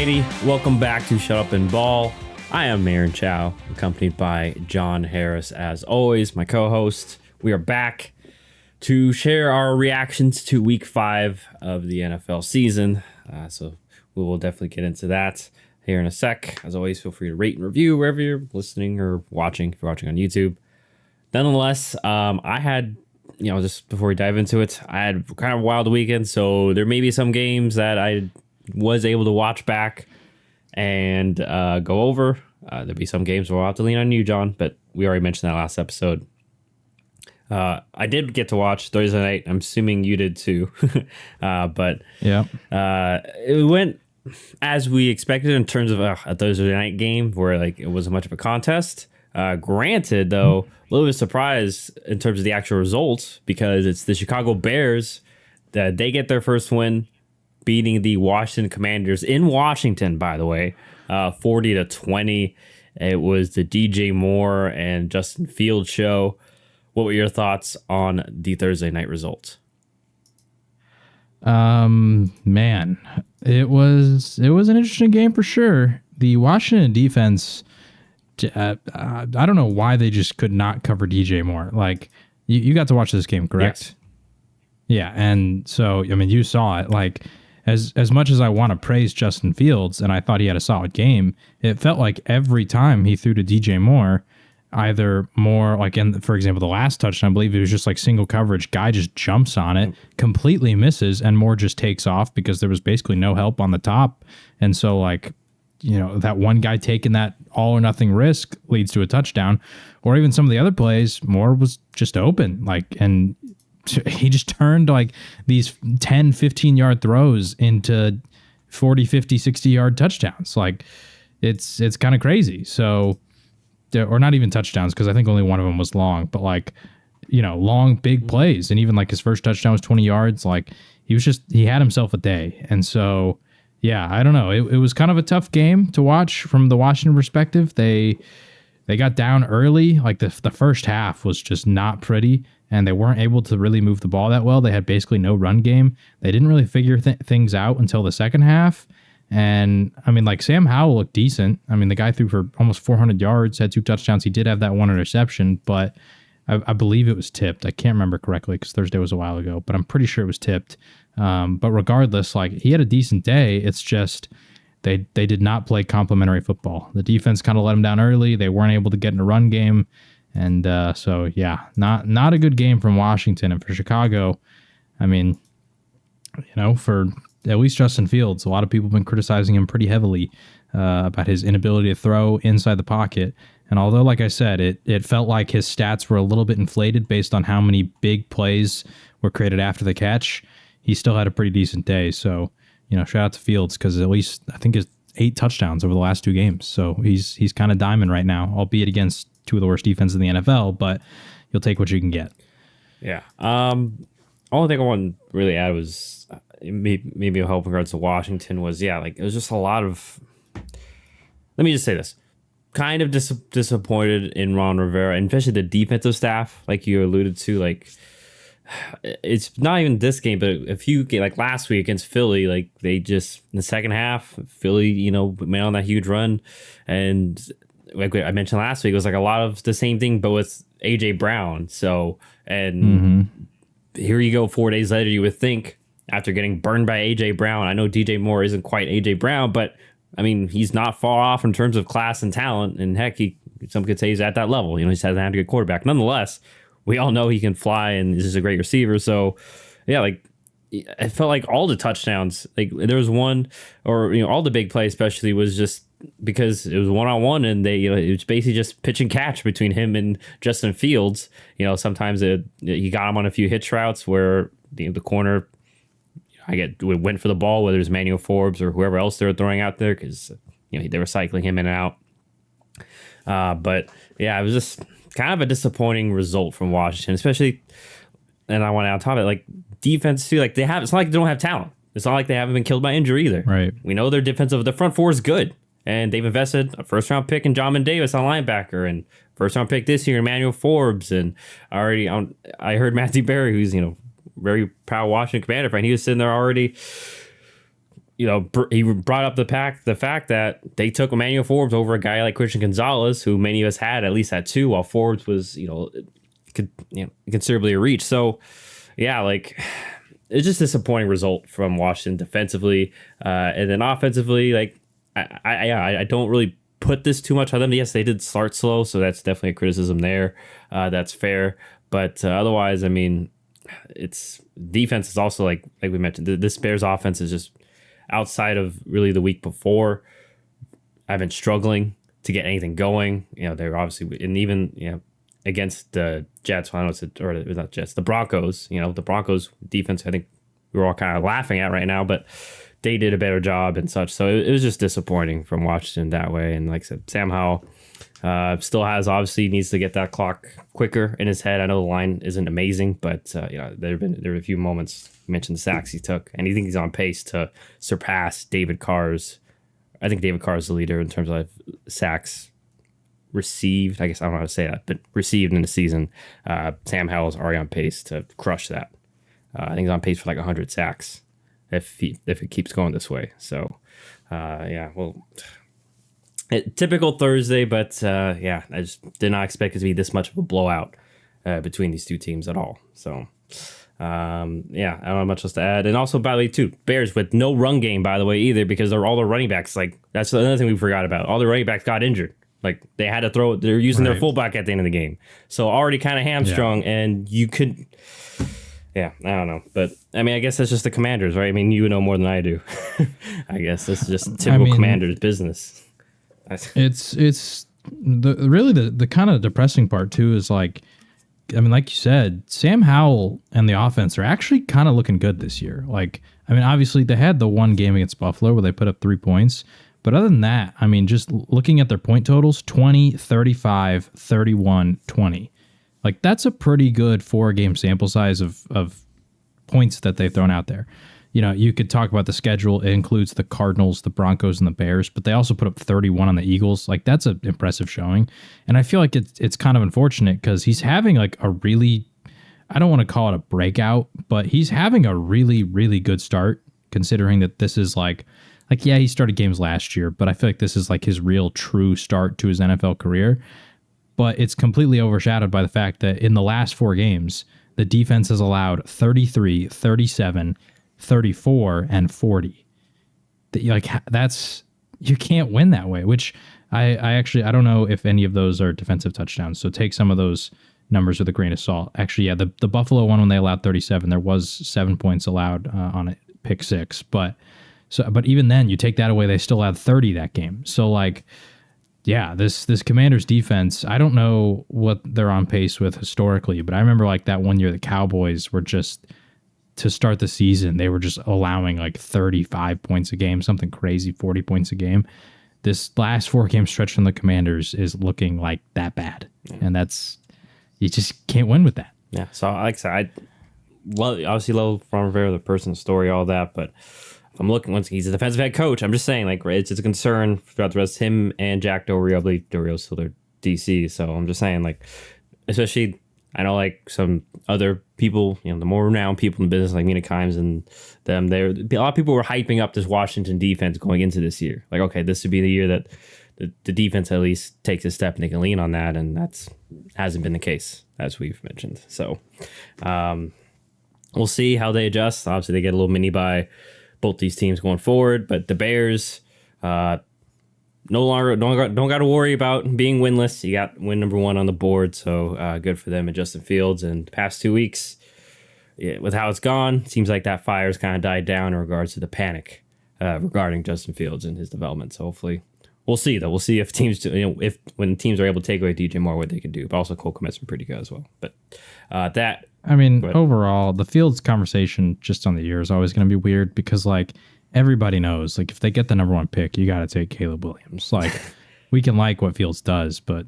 Alrighty, welcome back to Shut Up and Ball. I am Aaron Chow, accompanied by John Harris, as always, my co-host. We are back to share our reactions to Week 5 of the NFL season. So we will definitely get into that here in a sec. As always, feel free to rate and review wherever you're listening or watching, if you're watching on YouTube. Nonetheless, I had, just before we dive into it, I had kind of a wild weekend, so there may be some games that I was able to watch back and go over. There'll be some games where I'll have to lean on you, John, but we already mentioned that last episode. I did get to watch Thursday night. I'm assuming you did too. But yeah, it went as we expected in terms of a Thursday night game where it wasn't much of a contest. Granted, though, a little bit surprised in terms of the actual results because it's the Chicago Bears that they get their first win, beating the Washington Commanders in Washington, by the way, 40-20. It was the DJ Moore and Justin Fields show. What were your thoughts on the Thursday night results? Man, it was an interesting game for sure. The Washington defense, I don't know why they just could not cover DJ Moore. You got to watch this game, correct? Yes. Yeah, and so you saw it. As much as I want to praise Justin Fields, and I thought he had a solid game, it felt like every time he threw to DJ Moore, either more for example, the last touchdown, I believe it was just single coverage, guy just jumps on it, completely misses, and Moore just takes off because there was basically no help on the top. And so that one guy taking that all or nothing risk leads to a touchdown. Or even some of the other plays, Moore was just open, and he just turned these 10, 15-yard throws into 40, 50, 60-yard touchdowns. It's kind of crazy. So, or not even touchdowns, because I think only one of them was long, but long, big plays. And even his first touchdown was 20 yards. He had himself a day. And so, yeah, I don't know. It was kind of a tough game to watch from the Washington perspective. They got down early. The first half was just not pretty, and they weren't able to really move the ball that well. They had basically no run game. They didn't really figure things out until the second half. And Sam Howell looked decent. The guy threw for almost 400 yards, had 2 touchdowns. He did have that one interception, but I believe it was tipped. I can't remember correctly because Thursday was a while ago, but I'm pretty sure it was tipped. But regardless, he had a decent day. It's just they did not play complimentary football. The defense kind of let them down early. They weren't able to get in a run game. And so, yeah, not a good game from Washington. And for Chicago, for at least Justin Fields, a lot of people have been criticizing him pretty heavily about his inability to throw inside the pocket. And although, like I said, it felt like his stats were a little bit inflated based on how many big plays were created after the catch, he still had a pretty decent day. So, shout out to Fields, because at least I think it's 8 touchdowns over the last 2 games. So he's kind of diamond right now, albeit against 2 of the worst defenses in the NFL, but you'll take what you can get. Yeah. Only thing I want to really add was maybe a help in regards to Washington was, it was just a lot of, let me just say this, kind of disappointed in Ron Rivera, and especially the defensive staff, like you alluded to. It's not even this game, but a few last week against Philly, they just, in the second half, Philly, went on that huge run. And like I mentioned last week, it was a lot of the same thing, but with AJ Brown. So, and here you go, 4 days later, you would think, after getting burned by AJ Brown, I know DJ Moore isn't quite AJ Brown, but he's not far off in terms of class and talent. And heck, some could say he's at that level. He just hasn't had a good quarterback. Nonetheless, we all know he can fly and is just a great receiver. So, yeah, it felt like all the touchdowns, there was one, or all the big play especially, was just because it was one-on-one, and they, it was basically just pitch and catch between him and Justin Fields. Sometimes he got him on a few hitch routes where the corner, went for the ball, whether it's Manuel Forbes or whoever else they were throwing out there, because they were cycling him in and out. But yeah, it was just kind of a disappointing result from Washington, especially. And I want to on top of it, defense too. It's not like they don't have talent. It's not like they haven't been killed by injury either. Right. We know their defensive, the front four is good, and they've invested a first round pick in John Davis on linebacker, and first round pick this year, Emmanuel Forbes, and I heard Matthew Berry, who's very proud Washington Commander fan. He was sitting there already, he brought up the fact that they took Emmanuel Forbes over a guy like Christian Gonzalez, who many of us had at least had two, while Forbes was considerably a reach. So yeah, like it's just a disappointing result from Washington defensively, and then offensively, like I don't really put this too much on them. Yes, they did start slow, so that's definitely a criticism there. That's fair, but otherwise, I mean, it's defense is also like we mentioned. This Bears offense is just, outside of really the week before, I've been struggling to get anything going. They're obviously, and even against the Jets, or not Jets, the Broncos. The Broncos defense, I think we're all kind of laughing at right now, but they did a better job and such. So it was just disappointing from Washington that way. And like I said, Sam Howell still obviously needs to get that clock quicker in his head. I know the line isn't amazing, but there were a few moments. You mentioned the sacks he took, and I think he's on pace to surpass David Carr's. I think David Carr is the leader in terms of sacks received. I guess I don't know how to say that, but received in the season. Sam Howell is already on pace to crush that. I think he's on pace for like 100 sacks if it keeps going this way. So typical Thursday, but I just did not expect it to be this much of a blowout between these two teams at all. So I don't have much else to add. And also, by the way, too, Bears with no run game, by the way, either, because all their running backs, like, that's another thing we forgot about. All the running backs got injured. Like, they had to throw, they're using their fullback at the end of the game. So already kind of hamstrung, and you could, I don't know. But, I mean, I guess that's just the Commanders, right? I mean, you know more than I do. I guess this is just typical Commanders business. It's the kind of depressing part, too, is like, I mean, like you said, Sam Howell and the offense are actually kind of looking good this year. Like, I mean, obviously they had the one game against Buffalo where they put up 3 points. But other than that, I mean, just looking at their point totals, 20, 35, 31, 20. Like, that's a pretty good 4-game sample size of points that they've thrown out there. You could talk about the schedule. It includes the Cardinals, the Broncos, and the Bears, but they also put up 31 on the Eagles. Like, that's an impressive showing. And I feel like it's kind of unfortunate because he's having like a really, I don't want to call it a breakout, but he's having a really, really good start, considering that this is like, he started games last year, but I feel like this is like his real true start to his NFL career. But it's completely overshadowed by the fact that in the last 4 games, the defense has allowed 33, 37, 34 and 40. That's, you can't win that way, which I actually, I don't know if any of those are defensive touchdowns. So take some of those numbers with a grain of salt. Actually, the Buffalo one, when they allowed 37, there was 7 points allowed on it, pick 6. But even then, you take that away, they still had 30 that game. So this Commanders defense, I don't know what they're on pace with historically, but I remember like that one year the Cowboys were just, to start the season, they were just allowing like 35 points a game, something crazy, 40 points a game. This last 4-game stretch from the Commanders is looking like that bad. And you just can't win with that. Yeah. So like I said, obviously love Ron Rivera, the person, story, all that, but if I'm looking, once he's a defensive head coach, I'm just saying, like, it's a concern throughout the rest. Him and Jack Dorio, I believe Dorio's still their DC. So I'm just saying, like, especially, I know, like, some other people, the more renowned people in the business, like Mina Kimes and them, a lot of people were hyping up this Washington defense going into this year. Like, okay, this would be the year that the defense at least takes a step and they can lean on that, and that's hasn't been the case, as we've mentioned. So we'll see how they adjust. Obviously, they get a little mini bye, both these teams going forward, but the Bears no longer don't got to worry about being winless. You got win number 1 on the board, so good for them and Justin Fields. And the past 2 weeks, with how it's gone, seems like that fire's kind of died down in regards to the panic regarding Justin Fields and his development. So hopefully, we'll see though. We'll see if teams, when teams are able to take away DJ Moore, what they can do. But also Cole Kmet's been pretty good as well. But overall, the Fields conversation just on the year is always going to be weird because, like, everybody knows, like, if they get the number 1 pick, you got to take Caleb Williams. Like, we can like what Fields does, but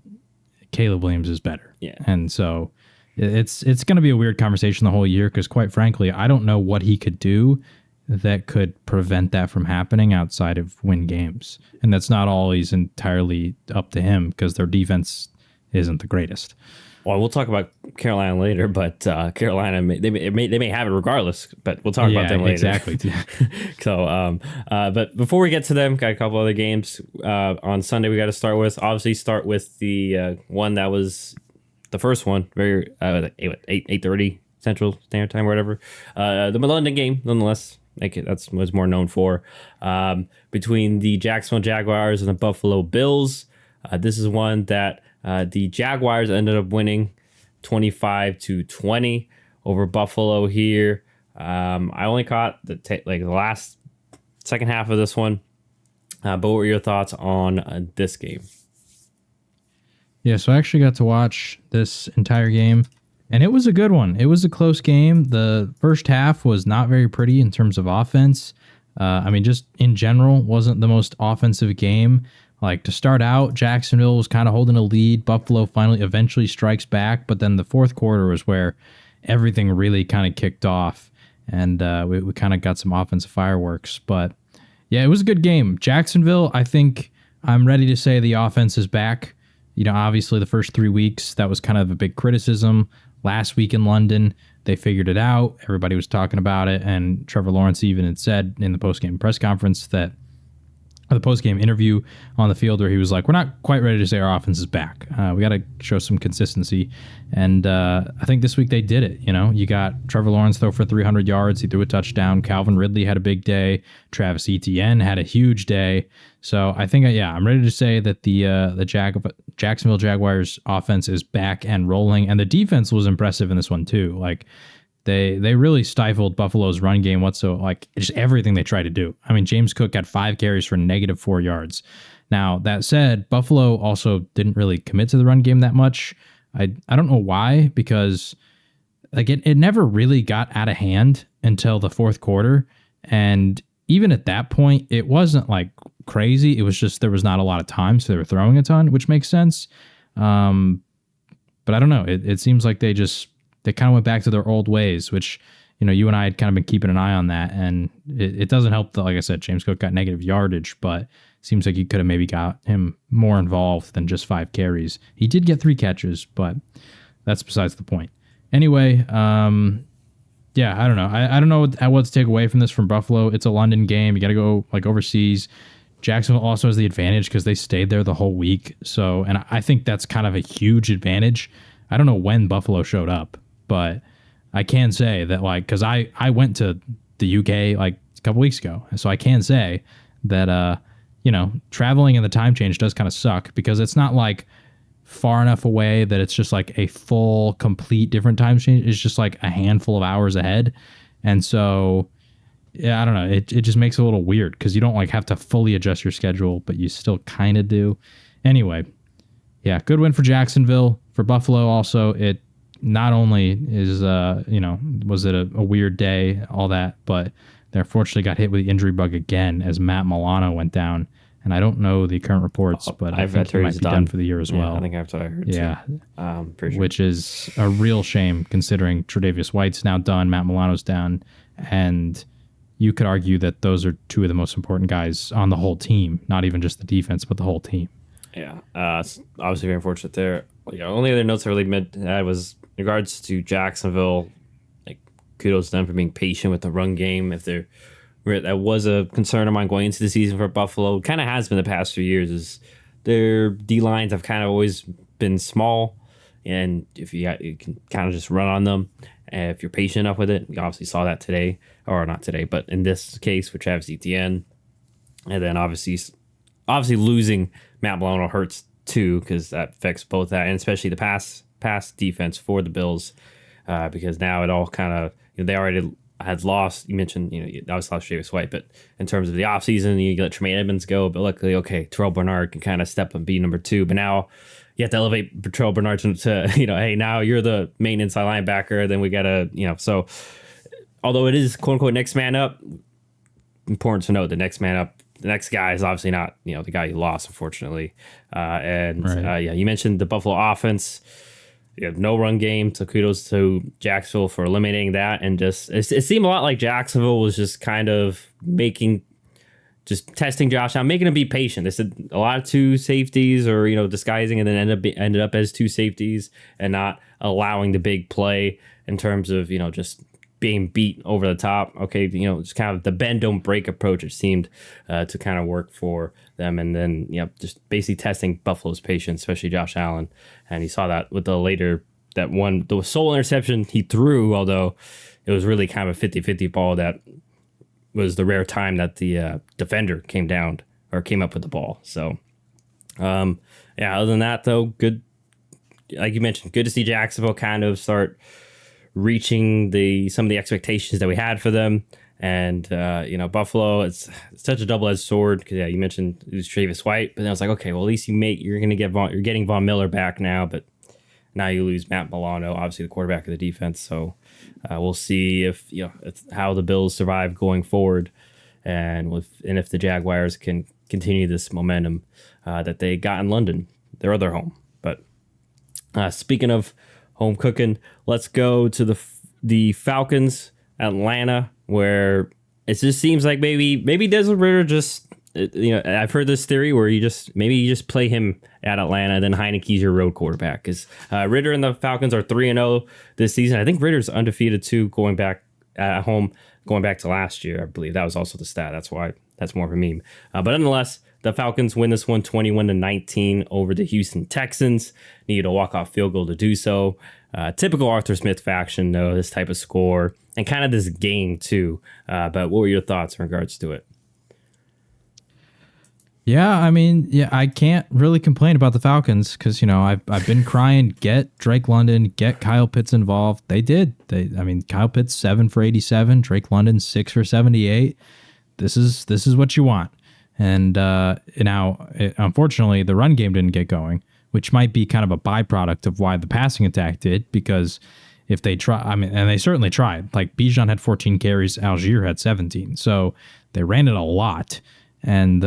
Caleb Williams is better. Yeah. And so it's going to be a weird conversation the whole year because, quite frankly, I don't know what he could do that could prevent that from happening outside of win games. And that's not always entirely up to him because their defense isn't the greatest. Well, we'll talk about Carolina later, but Carolina they may have it regardless. But we'll talk about them later. Exactly. So, but before we get to them, got a couple other games on Sunday. We got to start with the one that was the first one, very 8:30 Central Standard Time or whatever. The London game, nonetheless. That's what it's more known for. Between the Jacksonville Jaguars and the Buffalo Bills. This is one that the Jaguars ended up winning 25-20 over Buffalo here. I only caught the last second half of this one. But what were your thoughts on this game? Yeah, so I actually got to watch this entire game, and it was a good one. It was a close game. The first half was not very pretty in terms of offense. Just in general, wasn't the most offensive game. Like, to start out, Jacksonville was kind of holding a lead. Buffalo eventually strikes back, but then the fourth quarter was where everything really kind of kicked off, and we kind of got some offensive fireworks. But yeah, it was a good game. Jacksonville, I think I'm ready to say the offense is back. Obviously the first 3 weeks, that was kind of a big criticism. Last week in London, they figured it out. Everybody was talking about it, and Trevor Lawrence even had said in the postgame press conference that the post-game interview on the field where he was like, we're not quite ready to say our offense is back. We got to show some consistency. And I think this week they did it. You got Trevor Lawrence throw for 300 yards. He threw a touchdown. Calvin Ridley had a big day. Travis Etienne had a huge day. So I think, I'm ready to say that the Jacksonville Jaguars offense is back and rolling. And the defense was impressive in this one too. Like, They really stifled Buffalo's run game just everything they tried to do. James Cook had 5 carries for -4 yards. Now, that said, Buffalo also didn't really commit to the run game that much. I don't know why, because it never really got out of hand until the fourth quarter. And even at that point, it wasn't crazy. It was just there was not a lot of time, so they were throwing a ton, which makes sense. But I don't know. It seems like they kind of went back to their old ways, which, you and I had kind of been keeping an eye on that. And it doesn't help that, like I said, James Cook got negative yardage, but it seems like you could have maybe got him more involved than just 5 carries. He did get 3 catches, but that's besides the point. Anyway, I don't know. I don't know what to take away from this from Buffalo. It's a London game. You got to go overseas. Jacksonville also has the advantage because they stayed there the whole week. So, and I think that's kind of a huge advantage. I don't know when Buffalo showed up, but I can say that, because I went to the UK a couple weeks ago. So I can say that, traveling and the time change does kind of suck, because it's not far enough away that it's just a full, complete different time change. It's just a handful of hours ahead. And so, yeah, I don't know. It just makes it a little weird because you don't have to fully adjust your schedule, but you still kind of do. Anyway, yeah, good win for Jacksonville. For Buffalo also, it not only is, was it a weird day, all that, but they unfortunately got hit with the injury bug again as Matt Milano went down. And I don't know the current reports, but I think he might be done for the year as well. I think that's what I heard too. Pretty sure. Which is a real shame considering Tre'Davious White's now done, Matt Milano's down, and you could argue that those are 2 of the most important guys on the whole team, not even just the defense, but the whole team. Yeah, it's obviously very unfortunate there. Only other notes I really had was in regards to Jacksonville. Kudos to them for being patient with the run game. That was a concern of mine going into the season for Buffalo. Kind of has been the past few years. Is their D lines have kind of always been small, and if you can kind of just run on them. If you're patient enough with it, we obviously saw that today, or not today, but in this case with Travis Etienne, and then obviously losing Matt Milano hurts too, because that affects both that and especially the pass defense for the Bills, because now it all kind of they already had lost. You mentioned that was lost Travis White, but in terms of the offseason, you let Tremaine Edmonds go, but luckily, Terrell Bernard can kind of step and be number 2, but now you have to elevate Terrell Bernard to hey, now you're the main inside linebacker. Then we gotta so although it is quote unquote next man up, important to note the next man up. The next guy is obviously not, the guy you lost, unfortunately. Right. You mentioned the Buffalo offense. You have no run game, so kudos to Jacksonville for eliminating that. And just it seemed a lot like Jacksonville was just kind of making just testing Josh Allen, making him be patient. They said a lot of two safeties or, disguising and then ended up as two safeties and not allowing the big play in terms of, just being beat over the top. Okay, just kind of the bend don't break approach, it seemed to kind of work for them. And then, just basically testing Buffalo's patience, especially Josh Allen. And he saw that with the sole interception he threw, although it was really kind of a 50-50 ball that was the rare time that the defender came down or came up with the ball. So, other than that, though, good. Like you mentioned, good to see Jacksonville kind of start reaching some of the expectations that we had for them. And, Buffalo, it's such a double-edged sword because, you mentioned it was Travis White, but then I was like, okay, well, at least you're getting Von Miller back now, but now you lose Matt Milano, obviously the quarterback of the defense. So we'll see if how the Bills survive going forward, and if the Jaguars can continue this momentum that they got in London, their other home. But speaking of home cooking, let's go to the Falcons, Atlanta, where it just seems like maybe Desmond Ridder just. I've heard this theory where you just play him at Atlanta, then Heineke's your road quarterback. Because Ridder and the Falcons are 3-0 this season. I think Ridder's undefeated too, going back at home, going back to last year. I believe that was also the stat. That's why that's more of a meme. But nonetheless, the Falcons win this one 21-19 over the Houston Texans. Needed a walk-off field goal to do so. Typical Arthur Smith faction, though, this type of score and kind of this game too. But what were your thoughts in regards to it? Yeah, I can't really complain about the Falcons because, I've been crying, get Drake London, get Kyle Pitts involved. They did. Kyle Pitts 7 for 87, Drake London 6 for 78. This is what you want. And unfortunately, the run game didn't get going, which might be kind of a byproduct of why the passing attack did, because if they try, and they certainly tried. Like Bijan had 14 carries, Algier had 17. So they ran it a lot. And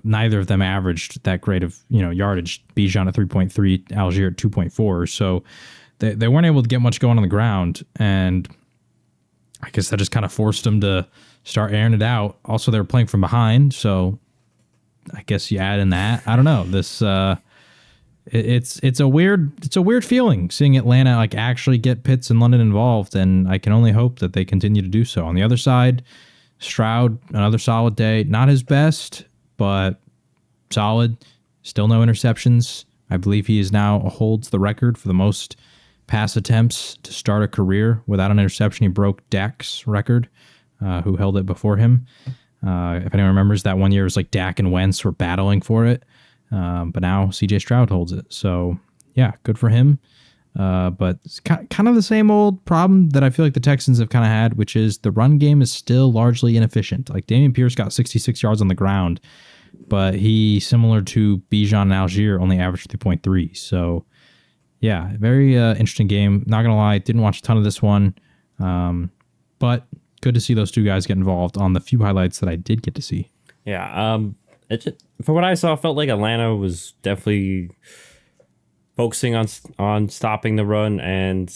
neither of them averaged that great of yardage. Bijan at 3.3, Algier at 2.4. So they weren't able to get much going on the ground, and I guess that just kind of forced them to start airing it out. Also, they were playing from behind, so I guess you add in that. I don't know. This it's a weird feeling seeing Atlanta like actually get Pitts and London involved, and I can only hope that they continue to do so. On the other side, Stroud, another solid day. Not his best, but solid. Still no interceptions. I believe he holds the record for the most pass attempts to start a career without an interception. He broke Dak's record, who held it before him. If anyone remembers, that one year it was like Dak and Wentz were battling for it. But now CJ Stroud holds it. So, yeah, good for him. But it's kind of the same old problem that I feel like the Texans have kind of had, which is the run game is still largely inefficient. Like Dameon Pierce got 66 yards on the ground, but he, similar to Bijan and Algier, only averaged 3.3. So, yeah, very interesting game. Not going to lie, didn't watch a ton of this one, but good to see those two guys get involved on the few highlights that I did get to see. Yeah, for what I saw, it felt like Atlanta was definitely focusing on stopping the run, and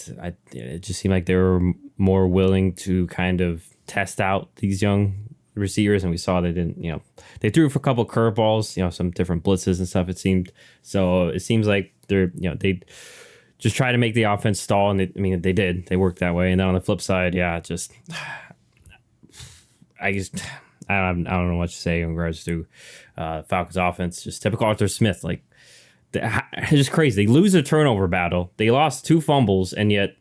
it just seemed like they were more willing to kind of test out these young receivers, and we saw they didn't, they threw for a couple curveballs, some different blitzes and stuff, it seemed. So it seems like they just try to make the offense stall, and they did. They worked that way. And then on the flip side, I don't know what to say in regards to Falcons offense. Just typical Arthur Smith, like, it's just crazy. They lose a turnover battle. They lost 2 fumbles, and yet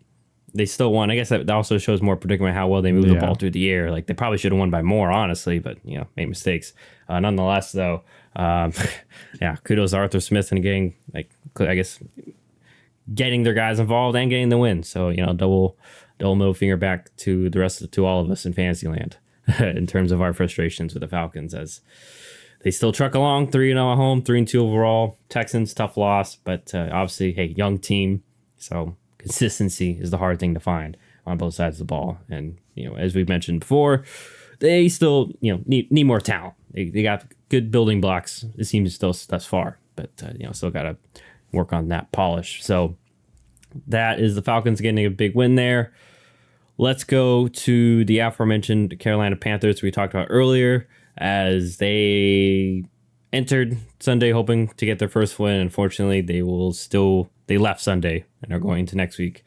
they still won. I guess that also shows more predicament how well they move the ball through the air. Like, they probably should have won by more, honestly, but made mistakes. Nonetheless, though, kudos to Arthur Smith and getting their guys involved and getting the win. So double middle finger back to the rest to all of us in Fantasyland in terms of our frustrations with the Falcons, as they still truck along 3-0 at home, 3-2 overall. Texans, tough loss, but obviously, hey, young team. So consistency is the hard thing to find on both sides of the ball. And, as we've mentioned before, they still, need more talent. They got good building blocks, it seems, still thus far, but, still got to work on that polish. So that is the Falcons getting a big win there. Let's go to the aforementioned Carolina Panthers we talked about earlier. as they entered Sunday hoping to get their first win. Unfortunately, they left Sunday and are going to next week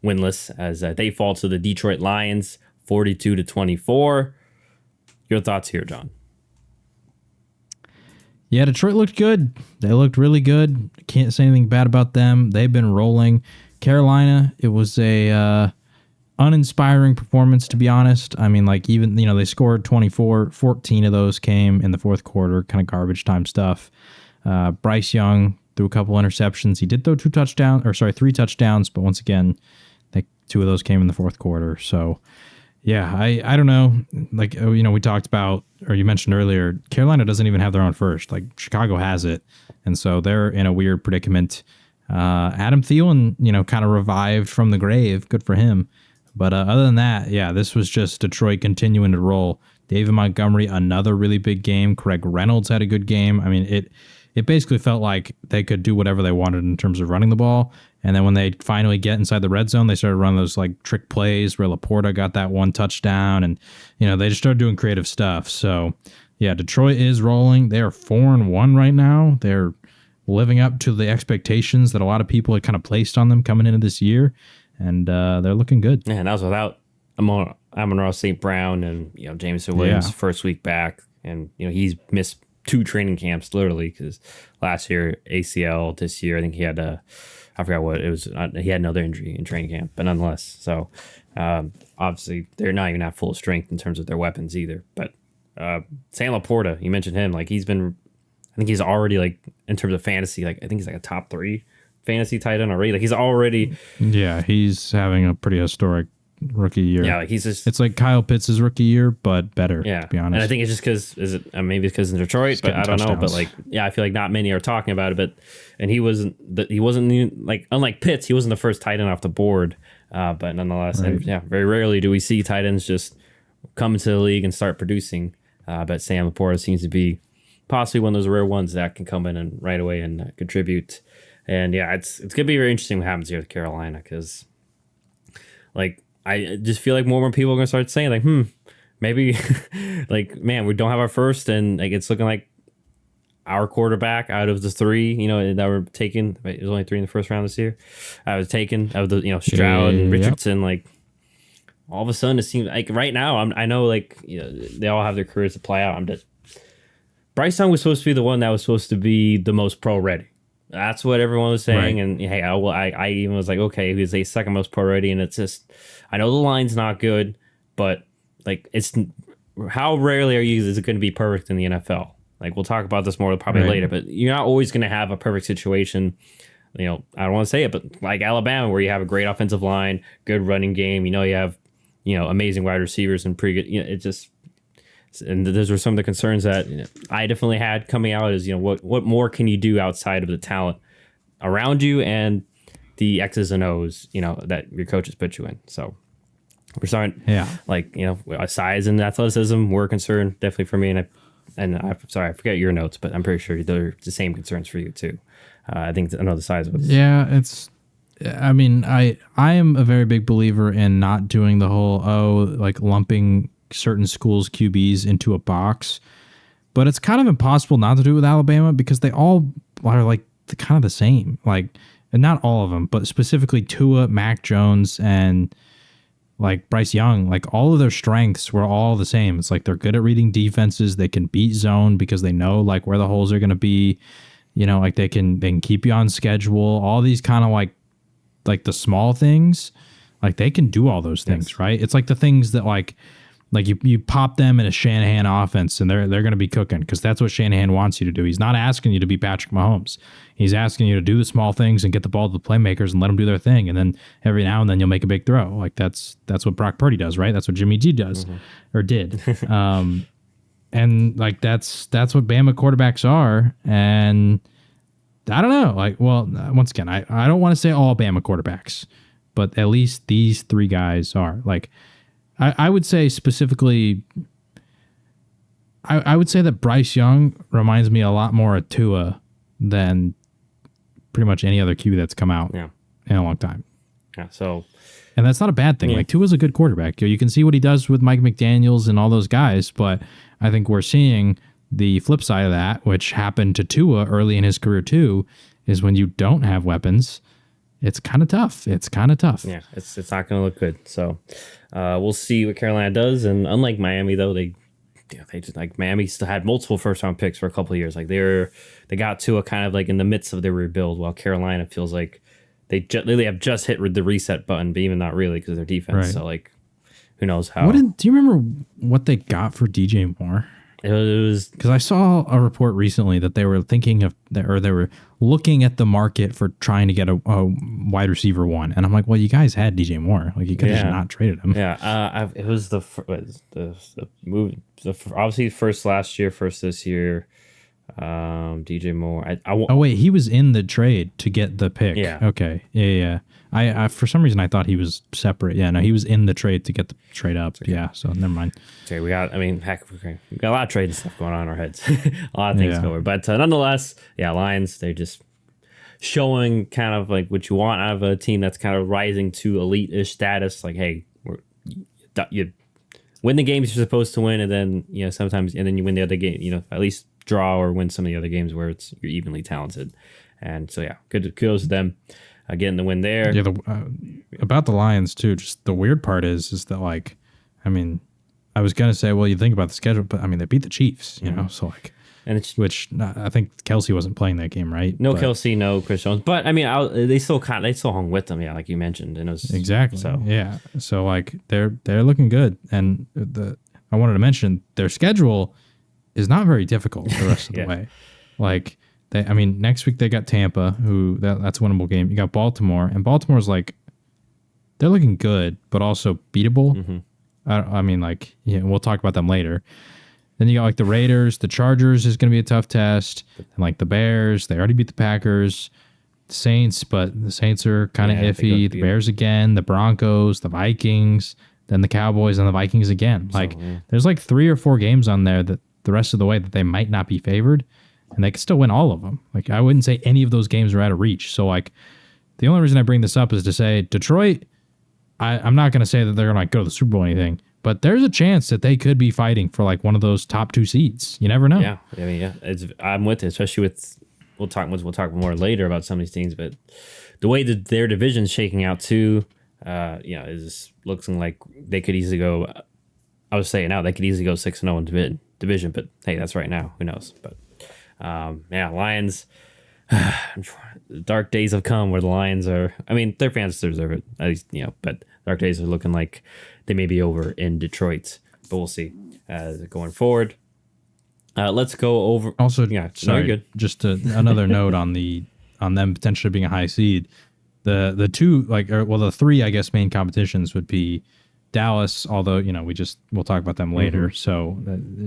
winless as they fall to the Detroit Lions 42-24. Your thoughts here, John? Yeah, Detroit looked good. They looked really good. Can't say anything bad about them. They've been rolling. Carolina, it was a uninspiring performance, to be honest. I mean, like, even, they scored 24, 14 of those came in the fourth quarter, kind of garbage time stuff. Bryce Young threw a couple interceptions. He did throw three touchdowns, but once again, two of those came in the fourth quarter. So, yeah, I don't know. Like, we talked about, or you mentioned earlier, Carolina doesn't even have their own first. Like, Chicago has it. And so they're in a weird predicament. Adam Thielen, kind of revived from the grave. Good for him. But other than that, yeah, this was just Detroit continuing to roll. David Montgomery, another really big game. Craig Reynolds had a good game. I mean, it basically felt like they could do whatever they wanted in terms of running the ball. And then when they finally get inside the red zone, they started running those like trick plays where Laporta got that one touchdown. And, they just started doing creative stuff. So, yeah, Detroit is rolling. They are 4-1 right now. They're living up to the expectations that a lot of people had kind of placed on them coming into this year. And they're looking good. Yeah, and that was without Amon-Ra St. Brown and Jameson Williams first week back, and he's missed 2 training camps literally because last year ACL, this year I think he had I forgot what it was. He had another injury in training camp, but nonetheless, so obviously they're not even at full strength in terms of their weapons either. But Sam Laporta, you mentioned him, like I think he's already like in terms of fantasy, like I think he's like a top 3 fantasy tight end already. Like he's already, he's having a pretty historic rookie year. Yeah, like it's like Kyle Pitts' rookie year, but better. Yeah, to be honest. And I think it's just because maybe because in Detroit, but I don't know. But like, I feel like not many are talking about it. And he wasn't like, unlike Pitts, he wasn't the first tight end off the board. But nonetheless, right. And very rarely do we see tight ends just come into the league and start producing. But Sam Laporta seems to be possibly one of those rare ones that can come in and right away and contribute. And yeah, it's gonna be very interesting what happens here with Carolina because, like, I just feel like more and more people are gonna start saying like, maybe, like, man, we don't have our first, and like it's looking like our quarterback out of the 3, that were taken. It was only 3 in the first round this year. I was taken out of the Stroud and Richardson. Like, all of a sudden, it seems like right now I know like they all have their careers to play out. Bryce Young was supposed to be the one that was supposed to be the most pro ready. That's what everyone was saying, right. And hey, I even was like, okay, he's a second most pro ready, and it's just, I know the line's not good, but like, it's how rarely is it going to be perfect in the NFL? Like, we'll talk about this more probably later, but you're not always going to have a perfect situation. I don't want to say it, but like Alabama, where you have a great offensive line, good running game, you have amazing wide receivers and pretty good. It just. And those were some of the concerns that I definitely had coming out is, what more can you do outside of the talent around you and the X's and O's, that your coaches put you in. So we're starting, like, size and athleticism were a concern definitely for me. And I'm sorry, I forget your notes, but I'm pretty sure they're the same concerns for you too. I think I know the size was. Yeah, I mean, I am a very big believer in not doing the whole, like lumping certain schools' QBs into a box, but it's kind of impossible not to do it with Alabama because they all are like kind of the same. Like, and not all of them, but specifically Tua, Mac Jones, and like Bryce Young. Like, all of their strengths were all the same. It's like they're good at reading defenses. They can beat zone because they know like where the holes are going to be. Like they can keep you on schedule. All these kind of like the small things, like they can do all those things, yes. Right? It's like the things that like you pop them in a Shanahan offense and they're going to be cooking because that's what Shanahan wants you to do. He's not asking you to be Patrick Mahomes. He's asking you to do the small things and get the ball to the playmakers and let them do their thing. And then every now and then you'll make a big throw. Like that's what Brock Purdy does, right? That's what Jimmy G does or did. And like that's what Bama quarterbacks are. And I don't know. Like, well, once again, I don't want to say all Bama quarterbacks, but at least these 3 guys are like. I would say specifically, I would say that Bryce Young reminds me a lot more of Tua than pretty much any other QB that's come out in a long time. Yeah, so And that's not a bad thing. Like Tua's a good quarterback. You can see what he does with Mike McDaniels and all those guys, but I think we're seeing the flip side of that, which happened to Tua early in his career too, is when you don't have weapons, it's kind of tough. Yeah, it's not going to look good. So we'll see what Carolina does. And unlike Miami, though, they just like Miami still had multiple first round picks for a couple of years. Like they got Tua kind of like in the midst of their rebuild, while Carolina feels like they literally have just hit the reset button, but even not really because of their defense. Right. So like, who knows how? Do you remember what they got for DJ Moore? It was because I saw a report recently that they were thinking of, or they were looking at the market for trying to get a wide receiver one, and I'm like, well, you guys had DJ Moore, like you could have just not traded him. Yeah, it was the move, obviously first last year, first this year. DJ Moore. Oh wait, he was in the trade to get the pick. Yeah. Okay. Yeah. I for some reason I thought he was separate. Yeah. No, he was in the trade to get the trade up. Okay. Yeah. So never mind. Okay, we got a lot of trade stuff going on in our heads. A lot of things going. But nonetheless, Lions. They're just showing kind of like what you want out of a team that's kind of rising to elite-ish status. Like, hey, you win the games you're supposed to win, and then sometimes, and then you win the other game. At least draw or win some of the other games where you're evenly talented. And so good kudos to them getting the win there. Yeah, about the Lions too, just the weird part is that, like, I mean, I was gonna say, well, you think about the schedule, but I mean, they beat the Chiefs, you know, so like, and which I think Kelsey wasn't playing that game, right? No, Kelsey, no Chris Jones, but I mean, they still hung with them, like you mentioned, and it was exactly so like they're looking good, and I wanted to mention their schedule is not very difficult the rest of the way. Like, next week they got Tampa, who that's a winnable game. You got Baltimore, and Baltimore's like, they're looking good, but also beatable. Mm-hmm. We'll talk about them later. Then you got like the Raiders, the Chargers is going to be a tough test, and like the Bears, they already beat the Packers, the Saints, but the Saints are kind of iffy. The Bears again, the Broncos, the Vikings, then the Cowboys and the Vikings again. There's like 3 or 4 games on there that the rest of the way that they might not be favored, and they could still win all of them. Like, I wouldn't say any of those games are out of reach. So like, the only reason I bring this up is to say Detroit, I'm not going to say that they're going to like go to the Super Bowl or anything, but there's a chance that they could be fighting for like one of those top 2 seeds. You never know. Yeah. I mean, I'm with it, especially with, we'll talk more later about some of these teams, but the way that their division's shaking out too, is looking like they could easily go, I was saying now they could easily go 6-0 in division, but hey, that's right now. Who knows? But Lions. Dark days have come where the Lions are. I mean, their fans deserve it, at least, but dark days are looking like they may be over in Detroit. But we'll see going forward. Let's go over. Also, sorry, good. Just another note on them potentially being a high seed. The 2 the 3 I guess main competitions would be Dallas, although we'll talk about them later, so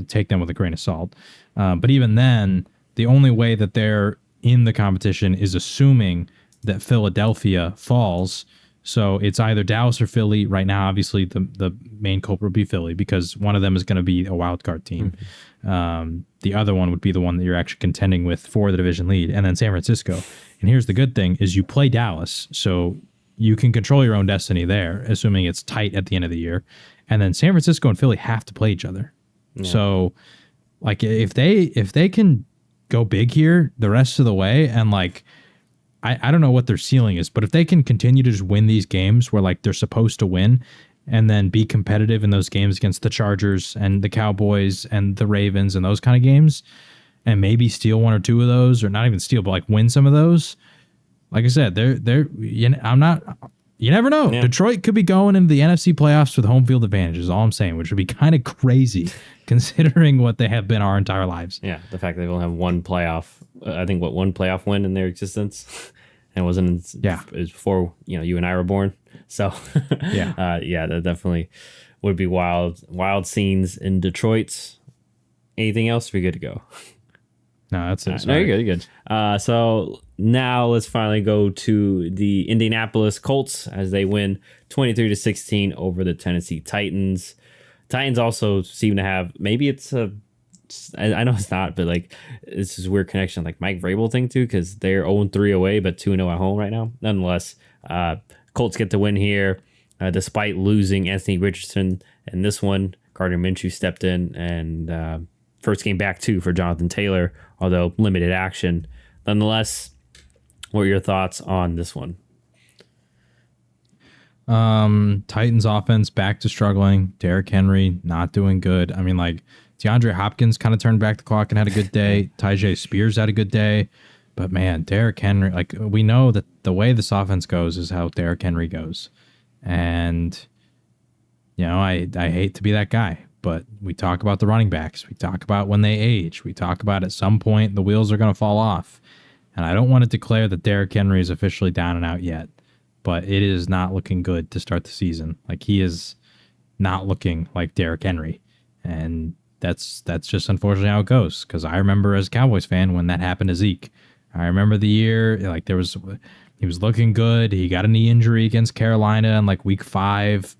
take them with a grain of salt. But even then, the only way that they're in the competition is assuming that Philadelphia falls. So it's either Dallas or Philly. Right now, obviously, the main culprit would be Philly because one of them is going to be a wild card team. Mm-hmm. The other one would be the one that you're actually contending with for the division lead, and then San Francisco. And here's the good thing is you play Dallas, so you can control your own destiny there, assuming it's tight at the end of the year. And then San Francisco and Philly have to play each other. Yeah. So like if they can go big here the rest of the way, and like I don't know what their ceiling is, but if they can continue to just win these games where like they're supposed to win, and then be competitive in those games against the Chargers and the Cowboys and the Ravens and those kind of games, and maybe steal 1 or 2 of those, or not even steal, but like win some of those. Like I said, you never know. Yeah. Detroit could be going into the NFC playoffs with home field advantage is all I'm saying, which would be kind of crazy considering what they have been our entire lives. Yeah, the fact that they only have one playoff, one playoff win in their existence, and it wasn't it was before you and I were born. So that definitely would be wild scenes in Detroit. Anything else? We're good to go. No, that's it. No, you're good. So now let's finally go to the Indianapolis Colts as they win 23-16 over the Tennessee Titans. Titans also seem to have, maybe it's I know it's not, but like it's this weird connection, like Mike Vrabel thing too, because they're 0-3 away, but 2-0 at home right now. Nonetheless, Colts get the win here. despite losing Anthony Richardson. And this one, Gardner Minshew stepped in and first game back too for Jonathan Taylor, although limited action. Nonetheless, what are your thoughts on this one? Titans offense back to struggling. Derrick Henry not doing good. I mean, like DeAndre Hopkins kind of turned back the clock and had a good day. Tyjae Spears had a good day. But man, Derrick Henry, like we know that the way this offense goes is how Derrick Henry goes. And, you know, I hate to be that guy, but we talk about the running backs. We talk about when they age. We talk about at some point the wheels are going to fall off. And I don't want to declare that Derrick Henry is officially down and out yet, but it is not looking good to start the season. Like he is not looking like Derrick Henry. And that's just unfortunately how it goes. Because I remember as a Cowboys fan when that happened to Zeke. I remember the year, like he was looking good. He got a knee injury against Carolina in like week 5.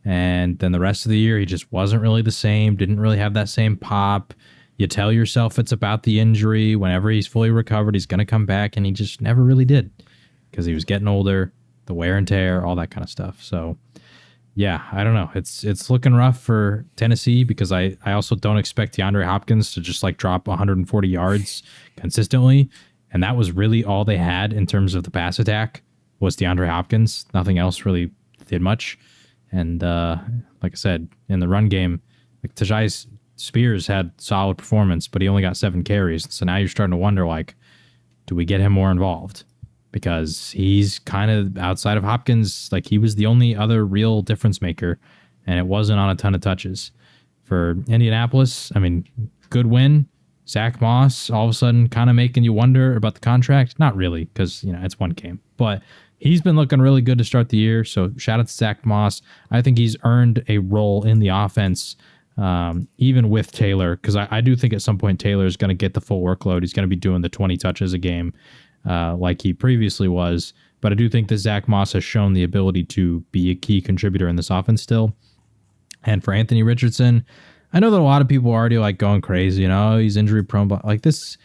And then the rest of the year, he just wasn't really the same. Didn't really have that same pop. You tell yourself it's about the injury. Whenever he's fully recovered, he's going to come back. And he just never really did because he was getting older, the wear and tear, all that kind of stuff. So, yeah, I don't know. It's looking rough for Tennessee because I also don't expect DeAndre Hopkins to just like drop 140 yards consistently. And that was really all they had in terms of the pass attack was DeAndre Hopkins. Nothing else really did much. And like I said, in the run game, like Tyjae Spears had solid performance, but he only got 7 carries. So now you're starting to wonder, like, do we get him more involved? Because he's kind of outside of Hopkins, like he was the only other real difference maker, and it wasn't on a ton of touches. For Indianapolis, I mean, good win. Zach Moss all of a sudden kind of making you wonder about the contract. Not really, because, you know, it's one game. But he's been looking really good to start the year, so shout out to Zach Moss. I think he's earned a role in the offense, even with Taylor, because I do think at some point Taylor is going to get the full workload. He's going to be doing the 20 touches a game like he previously was. But I do think that Zach Moss has shown the ability to be a key contributor in this offense still. And for Anthony Richardson, I know that a lot of people are already like going crazy, you know, he's injury prone, but like this,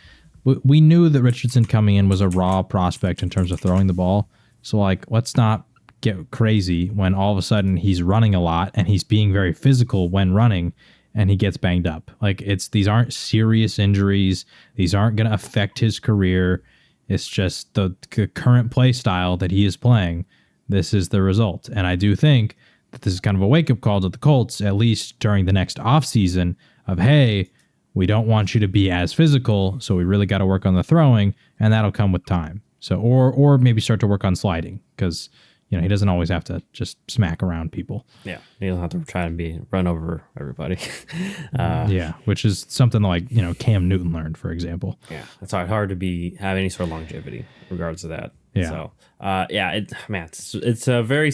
we knew that Richardson coming in was a raw prospect in terms of throwing the ball. So like, let's not get crazy when all of a sudden he's running a lot and he's being very physical when running and he gets banged up. Like these aren't serious injuries. These aren't going to affect his career. It's just the current play style that he is playing. This is the result. And I do think that this is kind of a wake-up call to the Colts, at least during the next offseason, of, hey, we don't want you to be as physical, so we really got to work on the throwing, and that'll come with time. So, or maybe start to work on sliding, because, you know, he doesn't always have to just smack around people. Yeah, he doesn't have to try and run over everybody. Yeah, which is something like, you know, Cam Newton learned, for example. Yeah, it's hard to have any sort of longevity in regards to that. Yeah. So, it's a very...